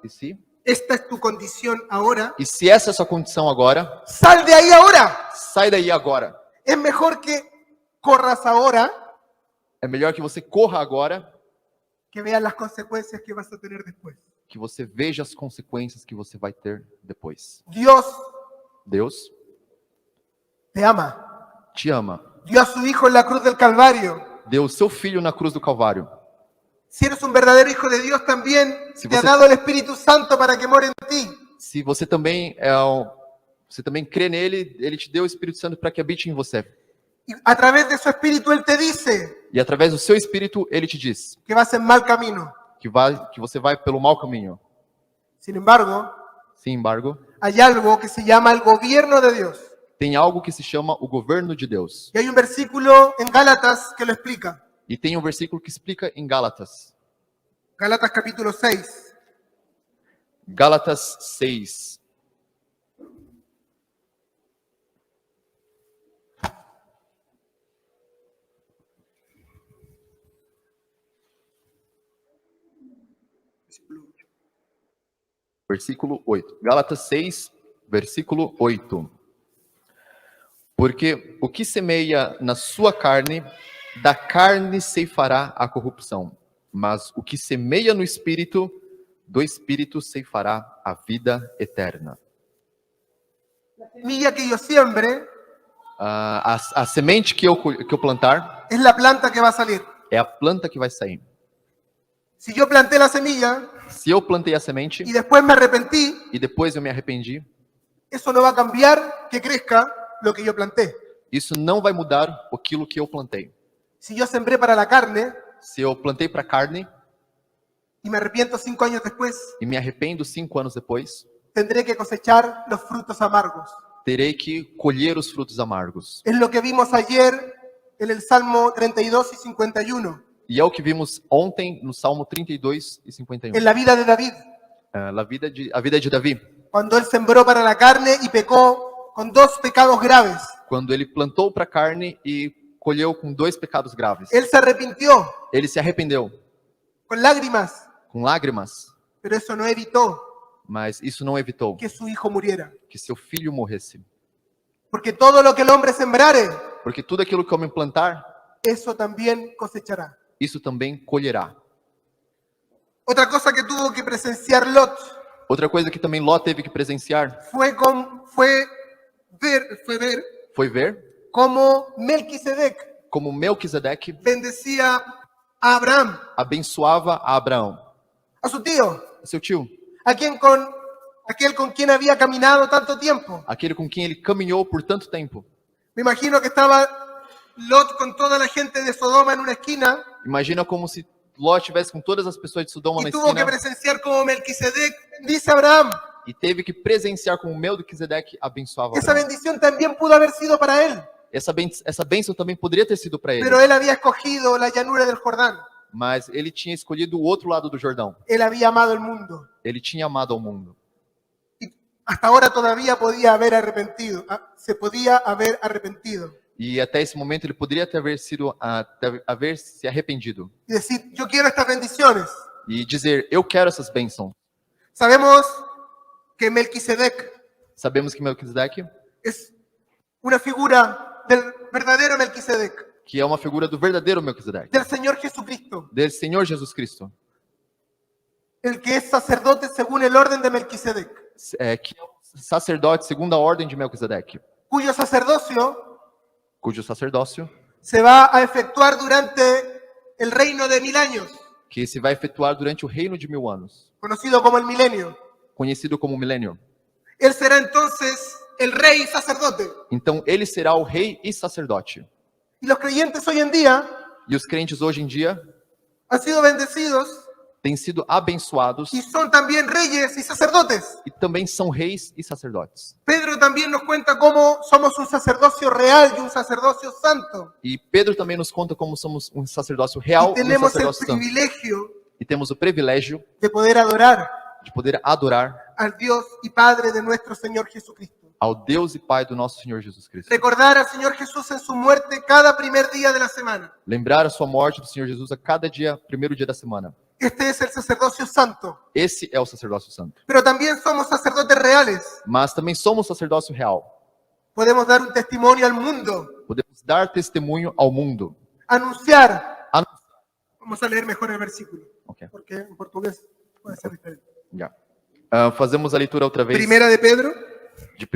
E se? esta es tu condición ahora, E se essa é a sua condição agora, sal de ahí ahora. sai daí agora. Es mejor que corras ahora É melhor que você corra agora, que veas las consecuencias que vas a tener después. que você veja as consequências que você vai ter depois. Dios Deus te ama. te ama. Dio a su Hijo en la cruz del Calvario. Deu o seu filho na cruz do Calvário. Si eres un verdadero hijo de Dios, también Si te ha você- dado el Espíritu Santo para que more en ti. Se você também você também crê nele, ele te deu o Espírito Santo para que habite em você. Y a través de su Espíritu Él te dice E através do seu Espírito, ele te diz que vas en mal camino. que você vai pelo mau caminho. Sin embargo, Sem embargo, hay algo que se llama el gobierno de Dios. tem algo que se chama o governo de Deus. Y hay un versículo en Gálatas que lo explica. E tem um versículo que explica em Gálatas. Gálatas capítulo 6. Gálatas 6. Versículo 8. Gálatas 6, versículo 8. Porque o que semeia na sua carne, da carne ceifará a corrupção. Mas o que semeia no Espírito, do Espírito ceifará a vida eterna. Semilla que yo siembre A semente que eu plantar es la planta que va a salir. é a planta que vai sair. Si yo planté la semilla Se eu plantei a semente y después me arrepentí, e depois eu me arrependi, eso no va a cambiar que crezca lo que yo planté. isso não vai mudar aquilo que eu plantei. Si yo sembré para la carne Se eu plantei para carne y me arrepiento 5 años después, e me arrependo 5 anos depois, tendré que cosechar los frutos amargos. terei que colher os frutos amargos. Es lo que vimos ayer en el Salmo 32 y 51, E é o que vimos ontem no Salmo 32 e 51. en la vida de David, A vida de Davi, cuando él sembró para la carne y pecó con 2 pecados graves. quando ele plantou para carne e colheu com 2 pecados graves. Él se arrepintió Ele se arrependeu con lágrimas, com lágrimas, pero eso no evitó mas isso não evitou que su hijo muriera. que seu filho morresse. Porque todo lo que el hombre sembrare, Porque tudo aquilo que o homem plantar, eso también cosechará. isso também colherá. Otra cosa que tuvo que presenciar Lot Outra coisa que também Ló teve que presenciar fue ver foi ver cómo Melquisedec como Melquisedeque bendecía a Abraham, abençoava a Abraão, a su tío, seu tio, aquel con quien había caminado tanto tiempo. aquele com quem ele caminhou por tanto tempo. Me imagino que estaba Lot con toda la gente de Sodoma en una esquina Imagina como se Ló estivesse com todas as pessoas de Sodoma na y tuvo que esquina presenciar cómo Melquisedec bendice a Abraham. e teve que presenciar como Melquisedeque abençoava Esa Abraão. bendición también pudo haber sido para él, Essa bênção também poderia ter sido para ele, pero él había escogido la llanura del Jordán. mas ele tinha escolhido o outro lado do Jordão. Él había amado el mundo. Ele tinha amado ao mundo. Y hasta ahora todavía podía haber arrepentido. Se podía haber arrepentido. E até esse momento ele poderia haver se arrependido Y decir, yo quiero estas bendiciones. e dizer, eu quero essas bênçãos. Sabemos que Melquisedec Sabemos que Melquisedeque, es una figura del verdadero Melquisedec, que é uma figura do verdadeiro Melquisedeque, del Señor Jesucristo, do Senhor Jesus Cristo, el que es sacerdote según el orden de Melquisedec, que é o sacerdote segundo a ordem de Melquisedeque, cuyo sacerdocio cujo sacerdócio se va a efectuar durante el reino de 1000 años, que se vai efetuar durante o reino de 1000 anos, conocido como el milenio. conhecido como milênio. Él será entonces el rey sacerdote. Então ele será o rei e sacerdote. Y los creyentes hoy en día E os crentes hoje em dia han sido bendecidos têm sido abençoados y son también reyes y sacerdotes. e também são reis e sacerdotes. Pedro también nos cuenta cómo somos un sacerdocio real y un sacerdocio santo. E Pedro também nos conta como somos um sacerdócio real Y e um tenemos el sacerdócio santo. privilegio E temos o privilégio de poder adorar de poder adorar al Dios y Padre de nuestro Señor Jesucristo. ao Deus e Pai do nosso Senhor Jesus Cristo. Recordar al Señor Jesús en su muerte cada primer día de la semana. Lembrar a sua morte do Senhor Jesus a cada dia, primeiro dia da semana. Este es el sacerdocio santo. Esse é o sacerdócio santo. Pero también somos sacerdotes reales. Mas também somos sacerdócio real. Podemos dar un testimonio al mundo. Podemos dar testemunho ao mundo. Anunciar. Anu- Vamos a leer mejor el versículo. Ok, Porque en portugués puede ser diferente. já. Fazemos a leitura outra vez Primera de Pedro, de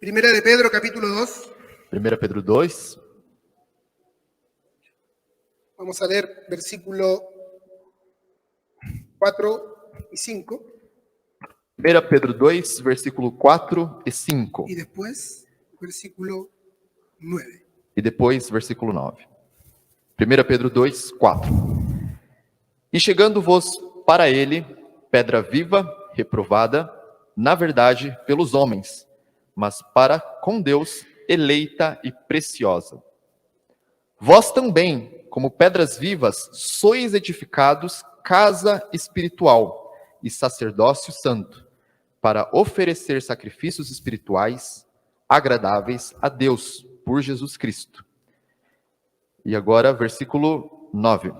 1 Pedro, capítulo 2. 1 Pedro 2, Vamos a leer versículo 4 y 5. 1 Pedro 2, versículo 4 e 5. Y después versículo 9. E depois, versículo 9. 1 Pedro 2, 4. E chegando-vos para ele, pedra viva, reprovada, na verdade, pelos homens, mas para com Deus, eleita e preciosa. Vós também, como pedras vivas, sois edificados casa espiritual e sacerdócio santo, para oferecer sacrifícios espirituais agradáveis a Deus, por Jesus Cristo. E agora, versículo 9.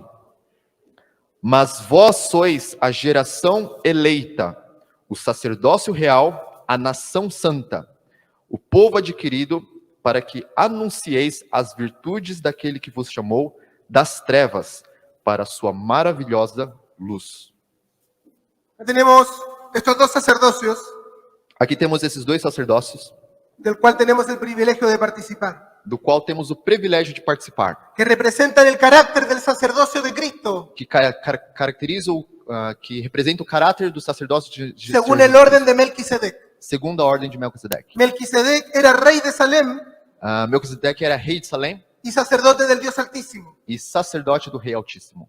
Mas vós sois a geração eleita, o sacerdócio real, a nação santa, o povo adquirido, para que anuncieis as virtudes daquele que vos chamou das trevas para a sua maravilhosa luz. Tenemos estos dos sacerdocios, Aqui temos esses dois sacerdócios, del cual tenemos el privilegio de participar, do qual temos o privilégio de participar, que representan el carácter del sacerdocio de Cristo, que caracterizam, que representa o caráter do sacerdócio de según Senhor el Jesus orden de Melquisedec. segundo a ordem de Melquisedeque. Melquisedec era rey de Salem Melquisedeque era rei de Salém y sacerdote del Dios Altísimo. e sacerdote do Rei Altíssimo.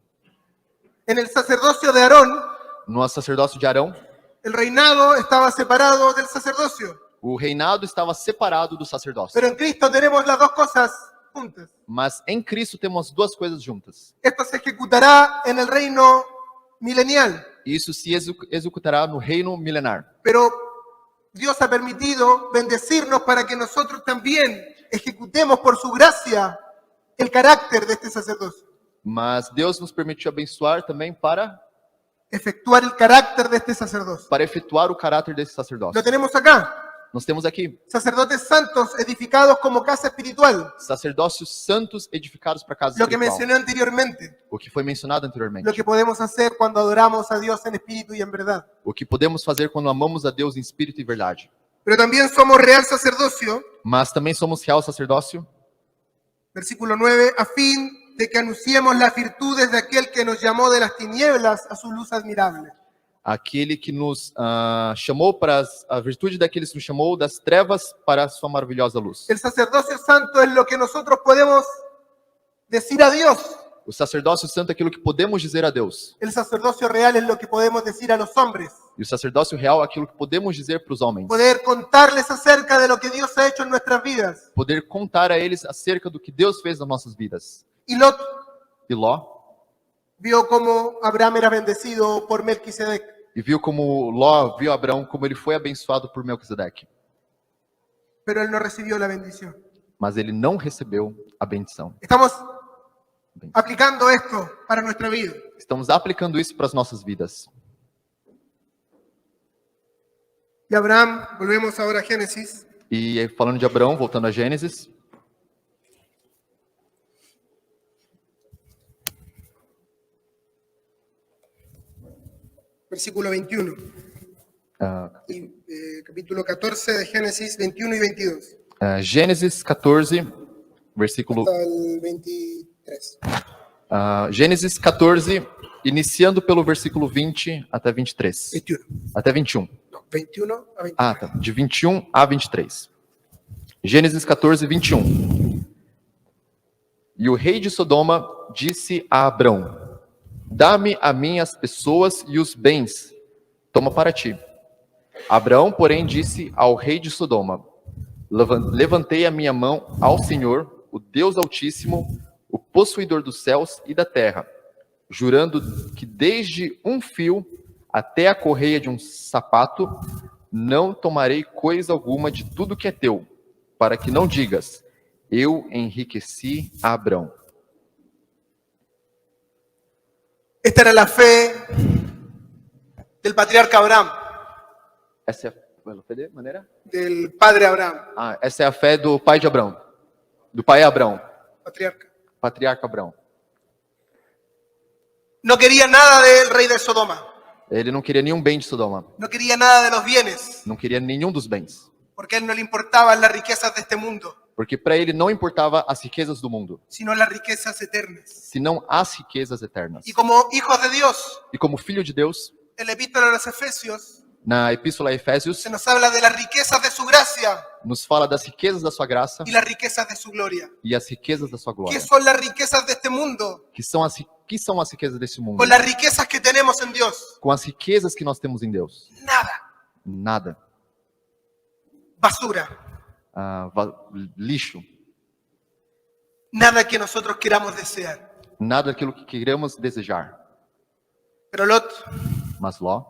En el sacerdocio de Aarón, No sacerdócio de Arão, el reinado estaba separado del sacerdocio, o reinado estava separado do sacerdócio. pero en Cristo tenemos las dos cosas juntas. Mas em Cristo temos duas coisas juntas. Esto se ejecutará en el reino milenial, Isso se executará no reino milenar. pero Dios ha permitido bendecirnos para que nosotros también ejecutemos por su gracia el carácter de este sacerdocio. Mas Deus nos permitiu abençoar também para Efectuar el carácter de este sacerdocio. efetuar o caráter desse sacerdócio. Lo tenemos acá. Nós temos aqui Sacerdotes santos edificados como casa espiritual. sacerdócios santos edificados para a casa Lo que espiritual. mencioné anteriormente. O que foi mencionado anteriormente. Lo que podemos hacer cuando adoramos a Dios en espíritu y en verdad. O que podemos fazer quando amamos a Deus em espírito e verdade. Pero también somos real sacerdocio, Mas também somos real sacerdócio, versículo 9, a fin de que anunciemos las virtudes de aquel que nos llamó de las tinieblas a su luz admirable. aquele que nos chamou para a virtude daqueles que nos chamou das trevas para a sua maravilhosa luz. El sacerdocio santo es lo que nosotros podemos decir a Dios. O O sacerdócio santo é aquilo que podemos dizer a Deus. El sacerdocio real es lo que podemos decir a los hombres. E o sacerdócio real é aquilo que podemos dizer para os homens. Poder contarles acerca de lo que Dios ha hecho en nuestras vidas. Poder contar a eles acerca do que Deus fez nas nossas vidas. Y Lot E Ló, vio cómo Abraham era bendecido por Melquisedec. e viu como Ló viu Abraão, como ele foi abençoado por Melquisedeque. Pero él no recibió la bendición. Mas ele não recebeu a bendição. Estamos aplicando esto para nuestra vida. Estamos aplicando isso para as nossas vidas. Y Abraham, volvemos ahora a Génesis, E falando de Abraão, voltando a Gênesis, versículo 21. ah, Y, capítulo 14 de Génesis, 21 y 22. Gênesis 14, versículo... Hasta el 23. Gênesis 14, iniciando pelo versículo 20 até 23. 21. Até 21. No, 21 a 23. Ah, tá. De 21 a 23. Gênesis 14, 21. E o rei de Sodoma disse a Abrão: dá-me a mim as pessoas e os bens, toma para ti. Abrão, porém, disse ao rei de Sodoma: levantei a minha mão ao Senhor, o Deus Altíssimo, o possuidor dos céus e da terra, jurando que desde um fio até a correia de um sapato, não tomarei coisa alguma de tudo que é teu, para que não digas: eu enriqueci a Abrão. Esta era la fe del patriarca Abraham, Essa é a maneira? del padre Abraham, Essa é a fé do pai de Abrão, do pai Abrão, patriarca. patriarca Abrão. No quería nada del rey de Sodoma, Ele não queria nenhum bem de Sodoma, no quería nada de los bienes, não queria nenhum dos bens, porque a él no le importaban las riquezas de este mundo, porque para ele não importava as riquezas do mundo, sino las riquezas eternas. senão as riquezas eternas. Y como hijos de Dios, E como filho de Deus, en la epístola a los Efesios na Epístola a Efésios, se nos habla de las riquezas de su gracia nos fala das riquezas da sua graça y las riquezas de su gloria. e as riquezas da sua glória. ¿Qué son las riquezas de este mundo? Que são as riquezas desse mundo? Con las riquezas que tenemos en Dios. Com as riquezas que nós temos em Deus. Nada. Nada. Basura. Lixo. Nada que nosotros queramos desear. Nada daquilo que queremos desejar. Pero Lot Mas Ló,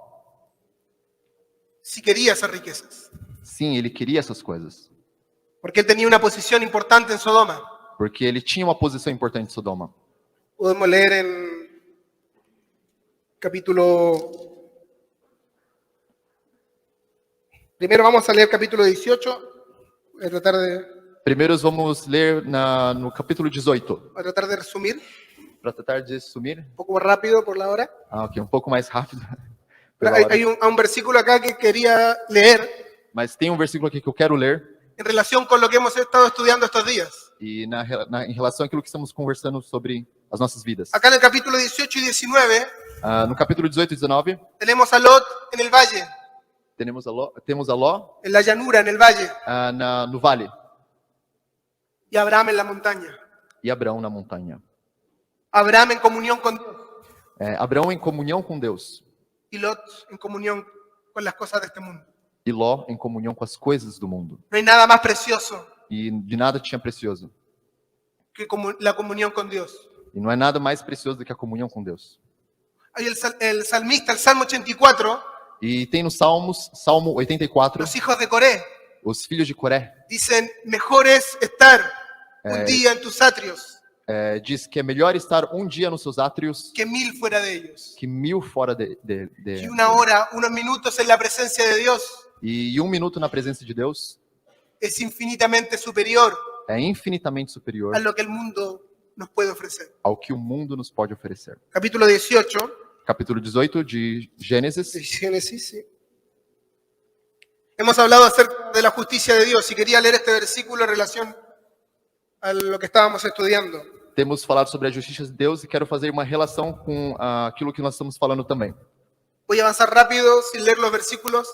sí quería esas riquezas. sim, ele queria essas coisas. Porque él tenía una posición importante en Sodoma. Porque ele tinha uma posição importante em Sodoma. Podemos leer en capítulo... Primero vamos a leer capítulo 18. Voy a tratar de, Primeiro vamos ler no capítulo 18. voy a tratar de resumir. Para tentar resumir. Un poco más rápido por la hora. Ok, um pouco mais rápido. Pero pela hora. hay un versículo acá que quería leer Mas tem um versículo aqui que eu quero ler. en relación con lo que hemos estado estudiando estos días. E em relação àquilo que estamos conversando sobre as nossas vidas. Acá en el capítulo 18 y 19 No capítulo 18 e 19, tenemos a Lot en el valle, temos a Ló en la llanura, en el valle, no vale y Abraham en la montaña. e Abraão na montanha. Abraham en comunión con Dios Abraão em comunhão com Deus y Lot en comunión con las cosas de este mundo. e Ló em comunhão com as coisas do mundo. No hay nada más precioso E de nada tinha precioso. que la comunión con Dios. E não é nada mais precioso do que a comunhão com Deus. Hay el salmista, el Salmo 84, E tem no Salmo 84, los hijos de Coré os filhos de Coré dicen, mejor es estar un día en tus atrios diz que é melhor estar um dia nos seus átrios que 1000 fuera de ellos. que 1000 fora de Y una hora, unos minutos en la presencia de Dios E 1 minuto na presença de Deus es infinitamente superior é infinitamente superior a lo que el mundo nos puede ofrecer. ao que o mundo nos pode oferecer. Capítulo 18 Capítulo 18 de Gênesis. de Génesis. Sí. Hemos hablado acerca de la justicia de Dios y quería leer este versículo en relación a lo que estábamos estudiando. Temos falado sobre a justiça de Deus e quero fazer uma relação com aquilo que nós estamos falando também. Voy a avanzar rápido sin leer los versículos.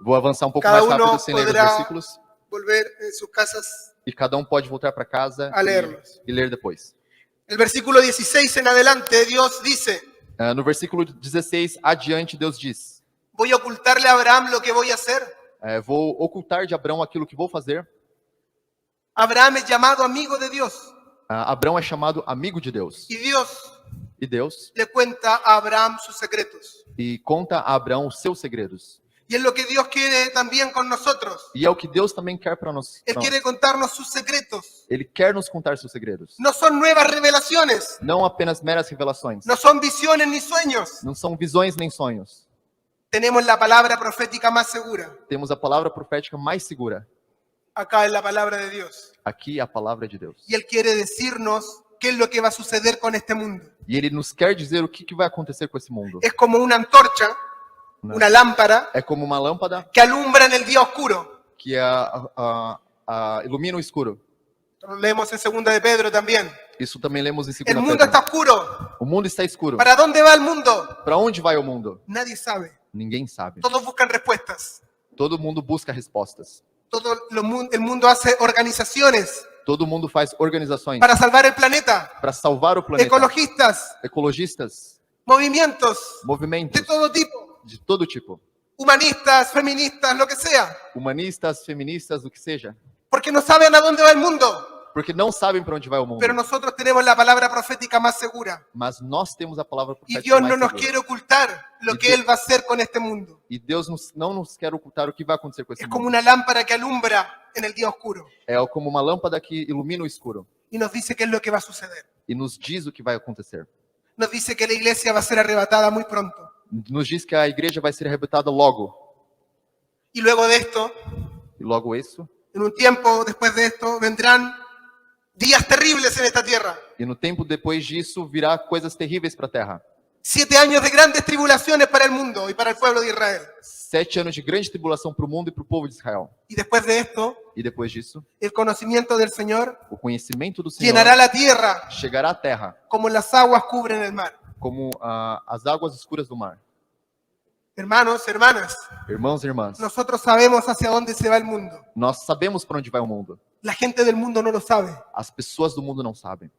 Vou avançar um pouco Cada mais rápido uno sem ler os poderá versículos volver en sus casas e cada um pode voltar para casa a leerlos. e ler depois. El versículo 16 en adelante, Dios dice, No versículo 16 adiante, Deus diz: voy a ocultarle a Abraham lo que voy a hacer. Vou ocultar de Abraão aquilo que vou fazer. Abraham es llamado amigo de Dios Abraão é chamado amigo de Deus. y Dios E Deus le cuenta a Abraham sus secretos. conta a Abraão os seus segredos. Y es lo que Dios quiere también con nosotros. E é o que Deus também quer para nós. Él quiere contarnos sus secretos. Ele quer nos contar seus segredos. No son nuevas revelaciones, Não apenas meras revelações. no son visiones ni sueños. Não são visões nem sonhos. Tenemos la palabra profética más segura. Temos a palavra profética mais segura. Acá es la palabra de Dios. Aqui a palavra de Deus. Y Él quiere decirnos qué es lo que va a suceder con este mundo. E Ele nos quer dizer o que vai acontecer com esse mundo. Es como una antorcha, una lámpara É como uma lâmpada que alumbra en el día oscuro. que ilumina o escuro. Lo leemos en 2 de Pedro también. Isso também lemos em 2 El mundo Pedro. está oscuro. O mundo está escuro. ¿Para dónde va el mundo? Para onde vai o mundo? Nadie sabe. Ninguém sabe. Todos buscan respuestas. Todo mundo busca respostas. El mundo hace organizaciones Todo mundo faz organizações para salvar el planeta. para salvar o planeta. Ecologistas, Ecologistas, movimientos movimentos de todo tipo. de todo tipo. Humanistas, feministas, lo que sea. Humanistas, feministas, o que seja. Porque no saben a dónde va el mundo. Porque não sabem para onde vai o mundo. Pero nosotros tenemos la palabra profética más segura. Mas nós temos a palavra Y profética Dios mais no nos segura. quiere ocultar lo que Él va a hacer con este mundo. E Deus não nos quer ocultar o que vai acontecer com esse Es como mundo. una lámpara que alumbra en el día oscuro. É como uma lâmpada que ilumina o escuro Y nos dice qué es lo que va a suceder. e nos diz o que vai acontecer. Nos dice que la iglesia va a ser arrebatada muy pronto. Nos diz que a igreja vai ser arrebatada logo. Y luego de esto, E logo isso, en un tiempo después de esto, vendrán días terribles en esta tierra. e no tempo depois disso virá coisas terríveis para a terra. 7 años de grandes tribulaciones para el mundo y para el pueblo de Israel. 7 anos de grande tribulação para o mundo e para o povo de Israel. Y después de esto, E depois disso, el conocimiento del Señor o conhecimento do Senhor llenará la tierra chegará à terra, como las aguas cubren el mar. como as águas escuras do mar. Hermanos, hermanas, Irmãos e irmãs, nosotros sabemos hacia dónde se va el mundo. nós sabemos para onde vai o mundo. La gente del mundo no lo sabe. As pessoas do mundo não sabem.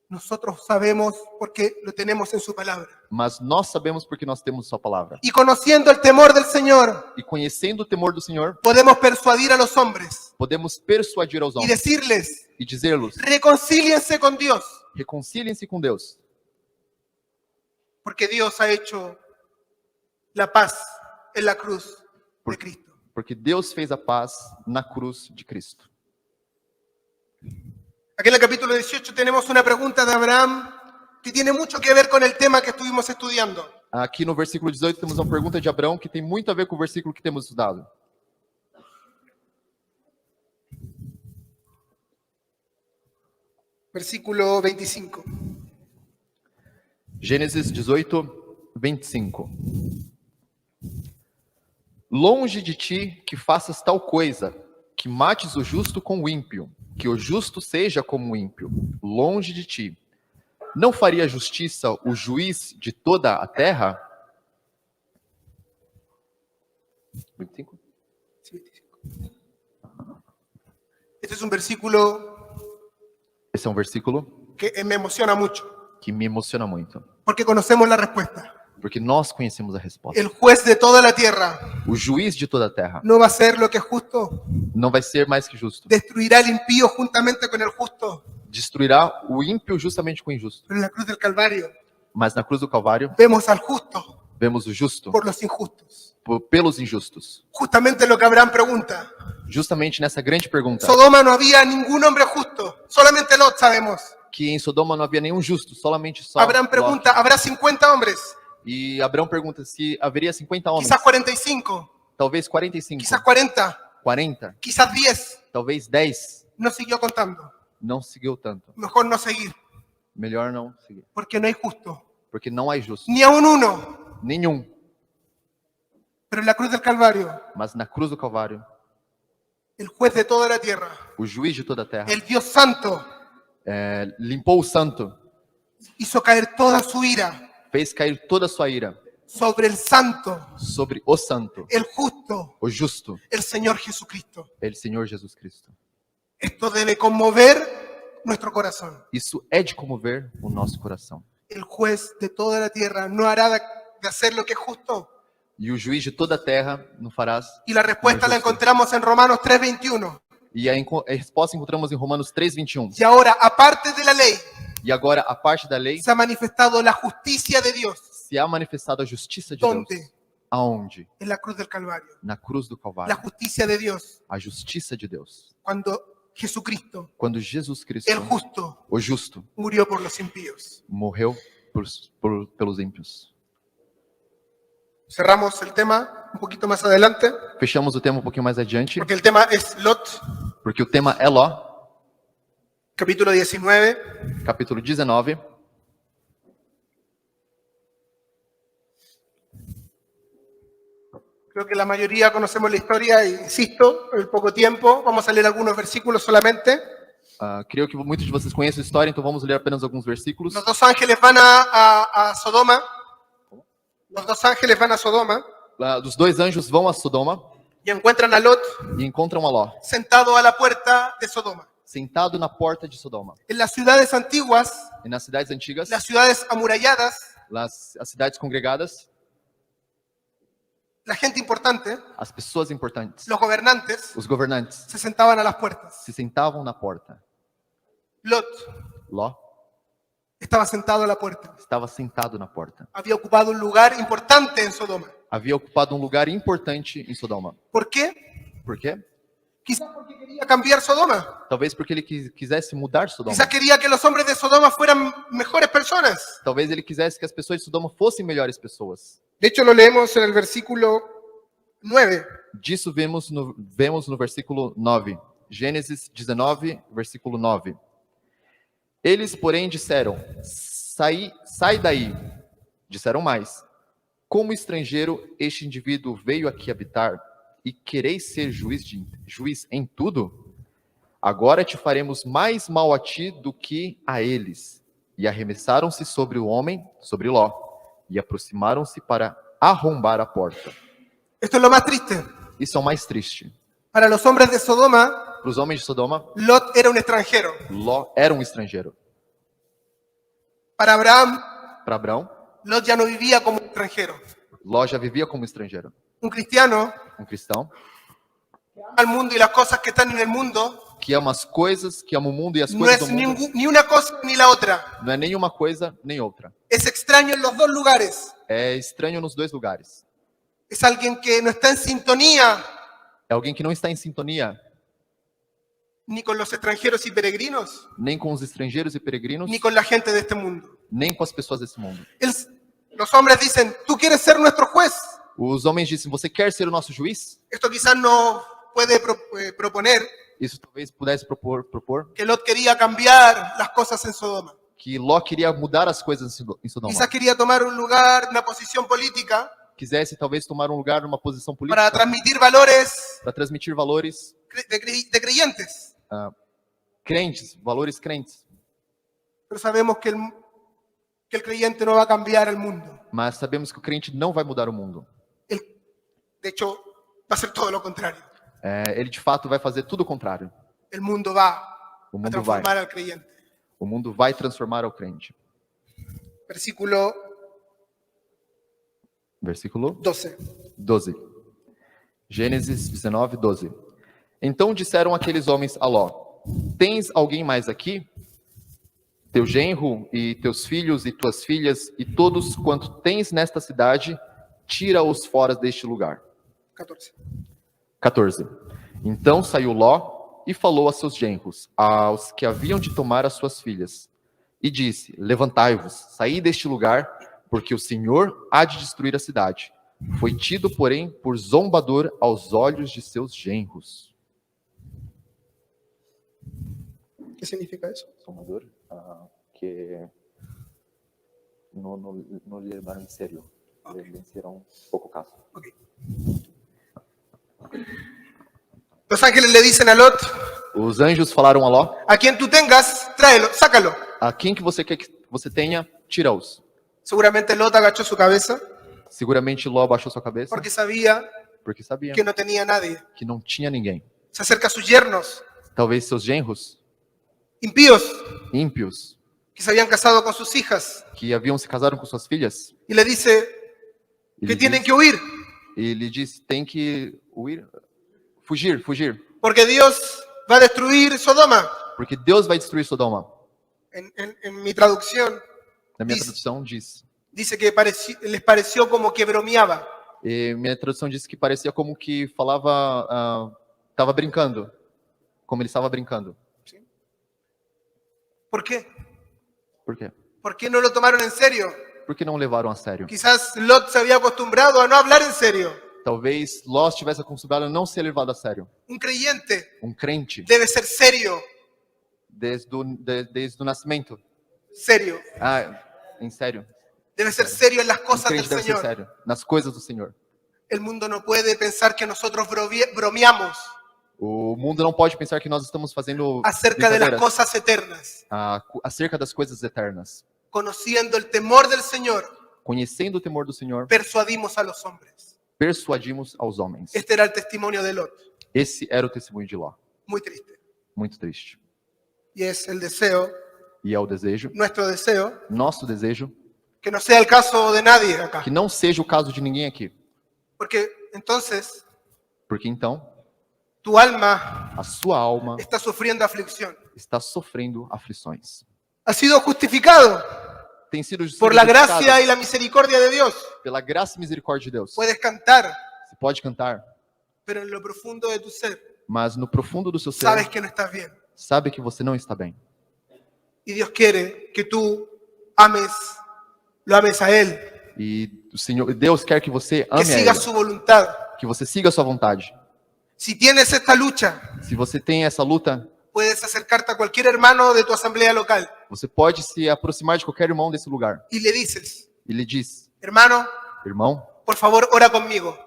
Nosotros sabemos porque lo tenemos en su palabra. Mas nós sabemos porque nós temos sua palavra. Y conociendo el temor del Señor, E conhecendo o temor do Senhor, podemos persuadir a los hombres podemos persuadir aos y homens decirles, e dizer-los: reconcíliense con Dios, reconciliem-se com Deus, porque Dios ha hecho la paz en la cruz de Cristo. porque Deus fez a paz na cruz de Cristo. Aquí en el capítulo 18 tenemos una pregunta de Abraham que tiene mucho que ver con el tema que estuvimos estudiando. Aqui no versículo 18 temos uma pergunta de Abraão que tem muito a ver com o versículo que temos estudado. Versículo 25. Gênesis 18, 25. Longe de ti que faças tal coisa, que mates o justo com o ímpio, que o justo seja como o ímpio. Longe de ti. Não faria justiça o juiz de toda a terra? 25. Este es un versículo Esse é um versículo que me emociona mucho, que me emociona muito, porque conocemos la respuesta. porque nós conhecemos a resposta. El juez de toda la tierra O juiz de toda a terra no va a hacer lo que es justo, não vai ser mais que justo. destruirá al impío juntamente con el justo. Destruirá o ímpio justamente com o injusto. Pero en la cruz del Calvario Mas na cruz do Calvário, vemos al justo vemos o justo por los injustos. pelos injustos. Justamente lo que Abraham pregunta. Justamente nessa grande pergunta, Sodoma no había ningún hombre justo, solamente Lot sabemos. que em Sodoma não havia nenhum justo, somente só Abraham Lot. pregunta, ¿habrá 50 hombres? E Abraão pergunta se haveria 50 homens, Quizás 45, talvez 45, quizás 40, 40, quizás 10. talvez 10. No siguió contando. Não seguiu tanto. Mejor no seguir, Melhor não seguir, porque no hay justo, porque não há justo, ni aún uno. nenhum. Pero en la cruz del Calvario, Mas na cruz do Calvário, el juez de toda la tierra, o juiz de toda a terra el Dios santo, limpou o santo, hizo caer toda su ira fez cair toda a sua ira sobre el santo, sobre o santo, el justo, o justo, el Señor Jesucristo. ele Senhor Jesus Cristo. Esto debe conmover nuestro corazón. Isso é de comover o nosso coração. El juez de toda la tierra no hará de hacer lo que es justo. E o juiz de toda a terra não farás. Y la respuesta la justo. encontramos en Romanos 3:21. E a resposta encontramos em Romanos 3:21. Y ahora, aparte de la ley, E agora, a parte da lei, se ha manifestado la justicia de Dios. se há manifestado a justiça de Deus. ¿Dónde? Aonde? En la cruz del Calvario. Na cruz do La Calvário. justicia de Dios. A justiça de Deus. Cuando Jesucristo, Quando Jesus Cristo, el justo, o justo, murió por los impíos. morreu pelos ímpios. Cerramos el tema un poquito más adelante, Fechamos o tema um pouquinho mais adiante, porque el tema es Lot, porque o tema é Ló, capítulo 19. capítulo 19. Creo que la mayoría conocemos la historia, e insisto, en el poco tiempo, vamos a leer algunos versículos solamente. Creio que muitos de vocês conhecem a história, então vamos ler apenas alguns versículos. Los dos ángeles van a Sodoma. Los dos ángeles van a Sodoma Os dois anjos vão a Sodoma y encuentran a Lot e encontram a Ló, sentado a la puerta de Sodoma. sentado na porta de Sodoma. En las ciudades antiguas, E nas cidades antigas, las ciudades amuralladas, as cidades congregadas, la gente importante, as pessoas importantes, los gobernantes, os governantes, se sentaban a las puertas. se sentavam na porta. Lot Ló estaba sentado a la puerta. estava sentado na porta. Había ocupado un lugar importante en Sodoma. Havia ocupado um lugar importante em Sodoma. ¿Por qué? Por quê? Quizás porque quería cambiar Sodoma. Talvez porque ele quisesse mudar Sodoma. Quizás quería que los hombres de Sodoma fueran mejores personas. Talvez ele quisesse que as pessoas de Sodoma fossem melhores pessoas. De hecho, lo leemos en el versículo 9. Disso vemos no versículo 9. Gênesis 19, versículo 9. Eles, porém, disseram: sai daí. Disseram mais: como estrangeiro, este indivíduo veio aqui habitar e quereis ser juiz em tudo? Agora te faremos mais mal a ti do que a eles. E arremessaram-se sobre o homem, sobre Ló, e aproximaram-se para arrombar a porta. Esto es lo más triste. Isso é o mais triste. Para los hombres de Sodoma, Para os homens de Sodoma, Lot era un extranjero. Ló era um estrangeiro. Para Abraham, Para Abraão, Lot ya no vivía como un extranjero. Ló já vivia como estrangeiro. Un cristiano Um cristão ama al mundo y las cosas que están en el mundo que ama as coisas, que ama o mundo e as no coisas es do mundo. ni una cosa ni la otra. Não é nenhuma coisa nem outra. Es extraño en los dos lugares. É estranho nos dois lugares. Es alguien que no está en sintonía É alguém que não está em sintonia ni con los extranjeros y peregrinos, nem com os estrangeiros e peregrinos, ni con la gente de este mundo. nem com as pessoas desse mundo. Los hombres dicen, ¿tú quieres ser nuestro juez? Os homens dizem: você quer ser o nosso juiz? Esto quizás nos puede proponer Isso talvez pudesse propor que Lot quería cambiar las cosas en Sodoma. que Ló queria mudar as coisas em Sodoma. Quizás quería tomar un lugar, una posición política Quisesse talvez tomar um lugar numa posição para política transmitir valores para transmitir valores de creyentes. crentes, valores crentes. Pero sabemos que el creyente no va a cambiar el mundo. Mas sabemos que o crente não vai mudar o mundo. De hecho, va a ser todo lo contrario. Ele de fato vai fazer tudo o contrário. El mundo va O a mundo transformar vai. al creyente. O mundo vai transformar o crente. Versículo Versículo 12. 12. Gênesis 19, 12. Então disseram aqueles homens a Ló: tens alguém mais aqui? Teu genro e teus filhos e tuas filhas e todos quanto tens nesta cidade, tira-os fora deste lugar. 14. 14. Então saiu Ló e falou a seus genros, aos que haviam de tomar as suas filhas, e disse: levantai-vos, saí deste lugar, porque o Senhor há de destruir a cidade. Foi tido, porém, por zombador aos olhos de seus genros. ¿Qué significa eso? Zombador? Que não levaram em sério. Venceram pouco caso. Ok. Los ángeles le dicen a Lot, Os anjos falaram a Ló: a quien tú tengas, tráelo, sácalo. a quem que você quer que você tenha, tira-os. Seguramente Lot agachó su cabeza Seguramente Ló abaixou sua cabeça, porque sabía porque sabia que no tenía nadie. que não tinha ninguém. Se acerca a sus yernos Talvez seus genros, impíos ímpios, que se habían casado con sus hijas. que haviam se casado com suas filhas. Y le dice que Ele tienen diz, que huir, ele diz, tem que fugir, porque Dios va a destruir Sodoma. porque Deus vai destruir Sodoma. En mi traducción Na minha diz, tradução diz. dice que les pareció como que bromeaba. E minha tradução diz que parecia como que falava, estava brincando, como ele estava brincando. ¿Por qué? Por quê? ¿Por qué no lo tomaron en serio? Por que não levaram a sério? Quizás Lot se había acostumbrado a no hablar en serio. Talvez Ló tivesse acostumado a não ser levado a sério. Un creyente Crente, debe ser serio, desde o nascimento. serio. Em sério. Debe ser serio en las cosas del Crente deve ser Señor. sério nas coisas do Senhor. El mundo no puede pensar que nosotros bromeamos O mundo não pode pensar que nós estamos fazendo acerca de las brincadeiras cosas eternas. acerca das coisas eternas. Conociendo el temor del Señor, Conhecendo o temor do Senhor, persuadimos a los hombres. persuadimos aos homens. Este era el testimonio de Lot. Esse era o testemunho de Ló. Muy triste. Muito triste. Y es el deseo, E é o desejo, nuestro deseo, nosso desejo, que no sea el caso de nadie acá. que não seja o caso de ninguém aqui. Porque entonces Porque então, tu alma a sua alma está sufriendo aflicción. está sofrendo aflições. Ha sido justificado Tem sido por la justificado gracia y la misericordia de Dios. pela graça e misericórdia de Deus. Puedes cantar, Você pode cantar, pero en lo profundo de tu ser mas no profundo do seu ser, sabes que no estás bien. sabe que você não está bem. Y Dios quiere que tú lo ames a Él, E o Senhor, Deus quer que você que ame a Ele, sigas su voluntad. que você siga a sua vontade. Si tienes esta lucha, Se você tem essa luta, puedes acercarte a cualquier hermano de tu asamblea local você pode se aproximar de qualquer irmão desse lugar. y le dices, E lhe diz, hermano, irmão, por favor, ora conmigo.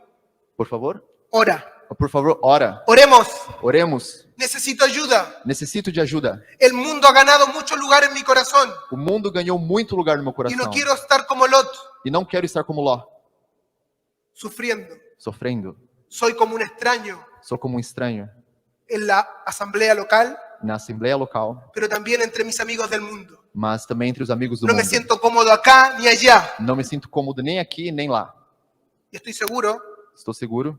por favor, Ora. ora. Oremos. Oremos. Necesito ayuda. Necessito de ajuda. El mundo ha ganado mucho lugar en mi corazón O mundo ganhou muito lugar no meu y coração. no quiero estar como Lot, E não quero estar como Ló, sufriendo. sofrendo. Soy como un extraño Sou como um estranho en la asamblea local, na assembleia local, pero también entre mis amigos del mundo. mas também entre os amigos do No me mundo. siento cómodo acá ni allá. Não me sinto cômodo nem aqui nem lá. Y estoy seguro Estou seguro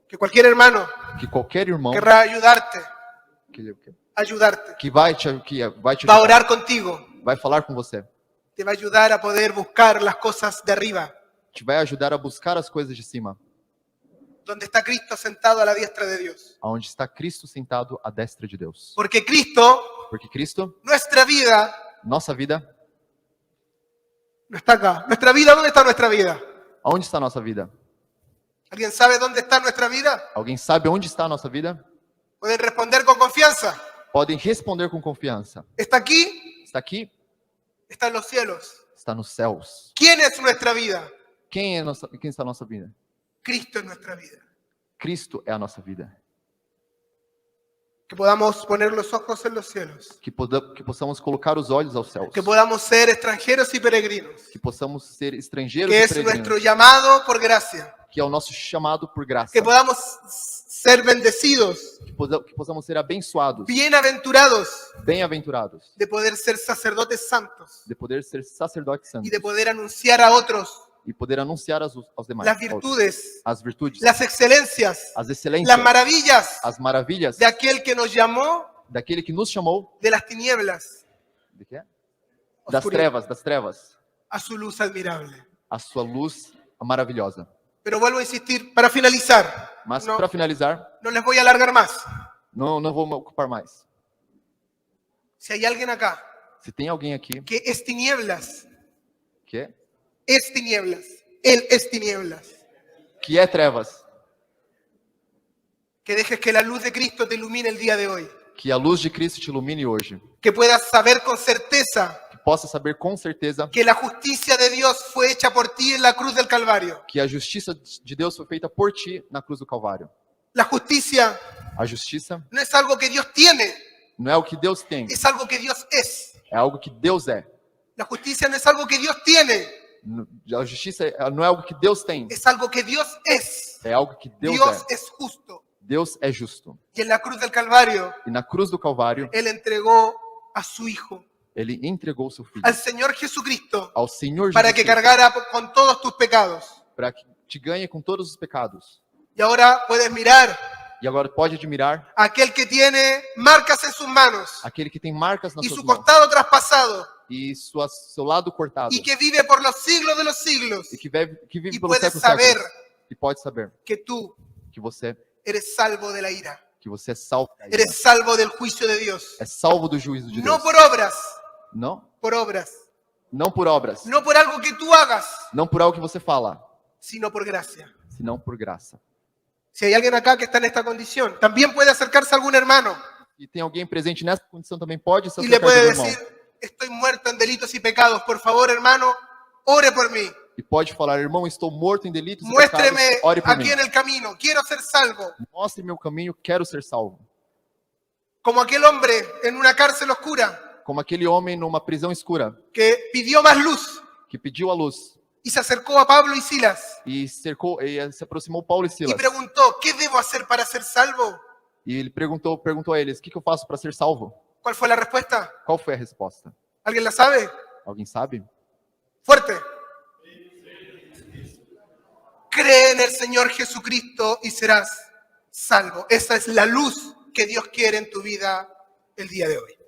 que cualquier hermano que qualquer irmão querrá ayudarte, que vai te va a ajudar, orar contigo, vai falar com você, te va a ayudar a poder buscar las cosas de arriba, te vai ajudar a buscar as coisas de cima, donde está Cristo sentado a la diestra de Dios. aonde está Cristo sentado à destra de Deus. Porque Cristo, Porque Cristo, nuestra vida, nossa vida, no está acá. Nuestra vida, ¿dónde está nuestra vida? aonde está a nossa vida? ¿Alguien sabe dónde está nuestra vida? Alguém sabe onde está a nossa vida? Pueden responder con confianza. Podem responder com confiança. ¿Está aquí? Está aqui? Está en los cielos. Está nos céus. ¿Quién es nuestra vida? Quem está a nossa vida? Cristo es nuestra vida. Cristo é a nossa vida. Que podamos poner los ojos en los cielos. Que possamos colocar os olhos aos céus. Que podamos ser extranjeros y peregrinos. Que possamos ser estrangeiros Que e es nuestro peregrinos. llamado por gracia. Que é o nosso chamado por graça. Que podamos ser bendecidos, Que possamos ser abençoados, bienaventurados, bem-aventurados, de poder ser sacerdotes santos de poder ser sacerdotes y santos de poder anunciar a otros e poder anunciar aos demais las virtudes, as virtudes, las excelencias, as excelências, las maravillas as maravilhas de aquel que nos llamó daquele que nos chamou de las tinieblas de quê? Das trevas, a su luz admirable. a sua luz maravilhosa. Pero vuelvo a insistir, para finalizar, Mas no, para finalizar, no les voy a alargar más. não vou me ocupar mais. Si hay alguien acá Se tem alguém aqui que es tinieblas, que Él es tinieblas, é trevas, que dejes que la luz de Cristo te ilumine el día de hoy. que a luz de Cristo te ilumine hoje, Que puedas saber con certeza que possa saber com certeza que la justicia de Dios fue hecha por ti en la cruz del Calvario. que a justiça de Deus foi feita por ti na cruz do Calvário. La justicia A justiça no es algo que Dios tiene, não é o que Deus tem, es algo que Dios es. é algo que Deus é. La justicia no es algo que Dios tiene, A justiça não é algo que Deus tem, es algo que Dios es. é algo que Deus Dios é. es justo. Deus é justo. Y en la cruz del Calvario, E na cruz do Calvário, Él entregó a su Hijo, Ele entregou seu filho al Señor Jesucristo, ao Senhor para que Jesus cargara con todos tus pecados. para que te ganhe com todos os pecados. Y ahora puedes mirar E agora pode admirar a aquel que tiene marcas en sus manos aquele que tem marcas nas y suas su mãos costado traspasado e seu lado cortado y que vive por los siglos de los siglos e que vive y pelos puedes séculos saber séculos. E pode saber que tú que você eres salvo de la ira, é salvo da ira. eres salvo del juicio de Dios, É salvo do juízo de no Deus. por obras, Não, por obras, não por obras, no por algo que tú hagas, não por algo que você fala, sino por gracia. senão por graça. Si hay alguien acá que está en esta condición, también puede acercarse a algún hermano E tem alguém presente nessa condição também pode se y le acercar puede do irmão. decir, estoy muerto en delitos y pecados, por favor, hermano, ore por mí. E pode falar, irmão, estou morto em delitos e Muéstreme pecados, ore por mim. aquí en el camino, quiero ser salvo. Mostre meu caminho, quero ser salvo. Como aquel hombre en una cárcel oscura Como aquele homem numa prisão escura, que pidió más luz que pediu a luz y se acercó a Pablo y Silas e cercou e se aproximou Paulo e y Silas. preguntó, ¿qué debo hacer para ser salvo? E ele perguntou a eles, o que eu faço para ser salvo? ¿Cuál fue la respuesta? Qual foi a resposta? ¿Alguien la sabe? Alguém sabe? Fuerte. Cree en el Señor Jesucristo y serás salvo. Esa es la luz que Dios quiere en tu vida el día de hoy.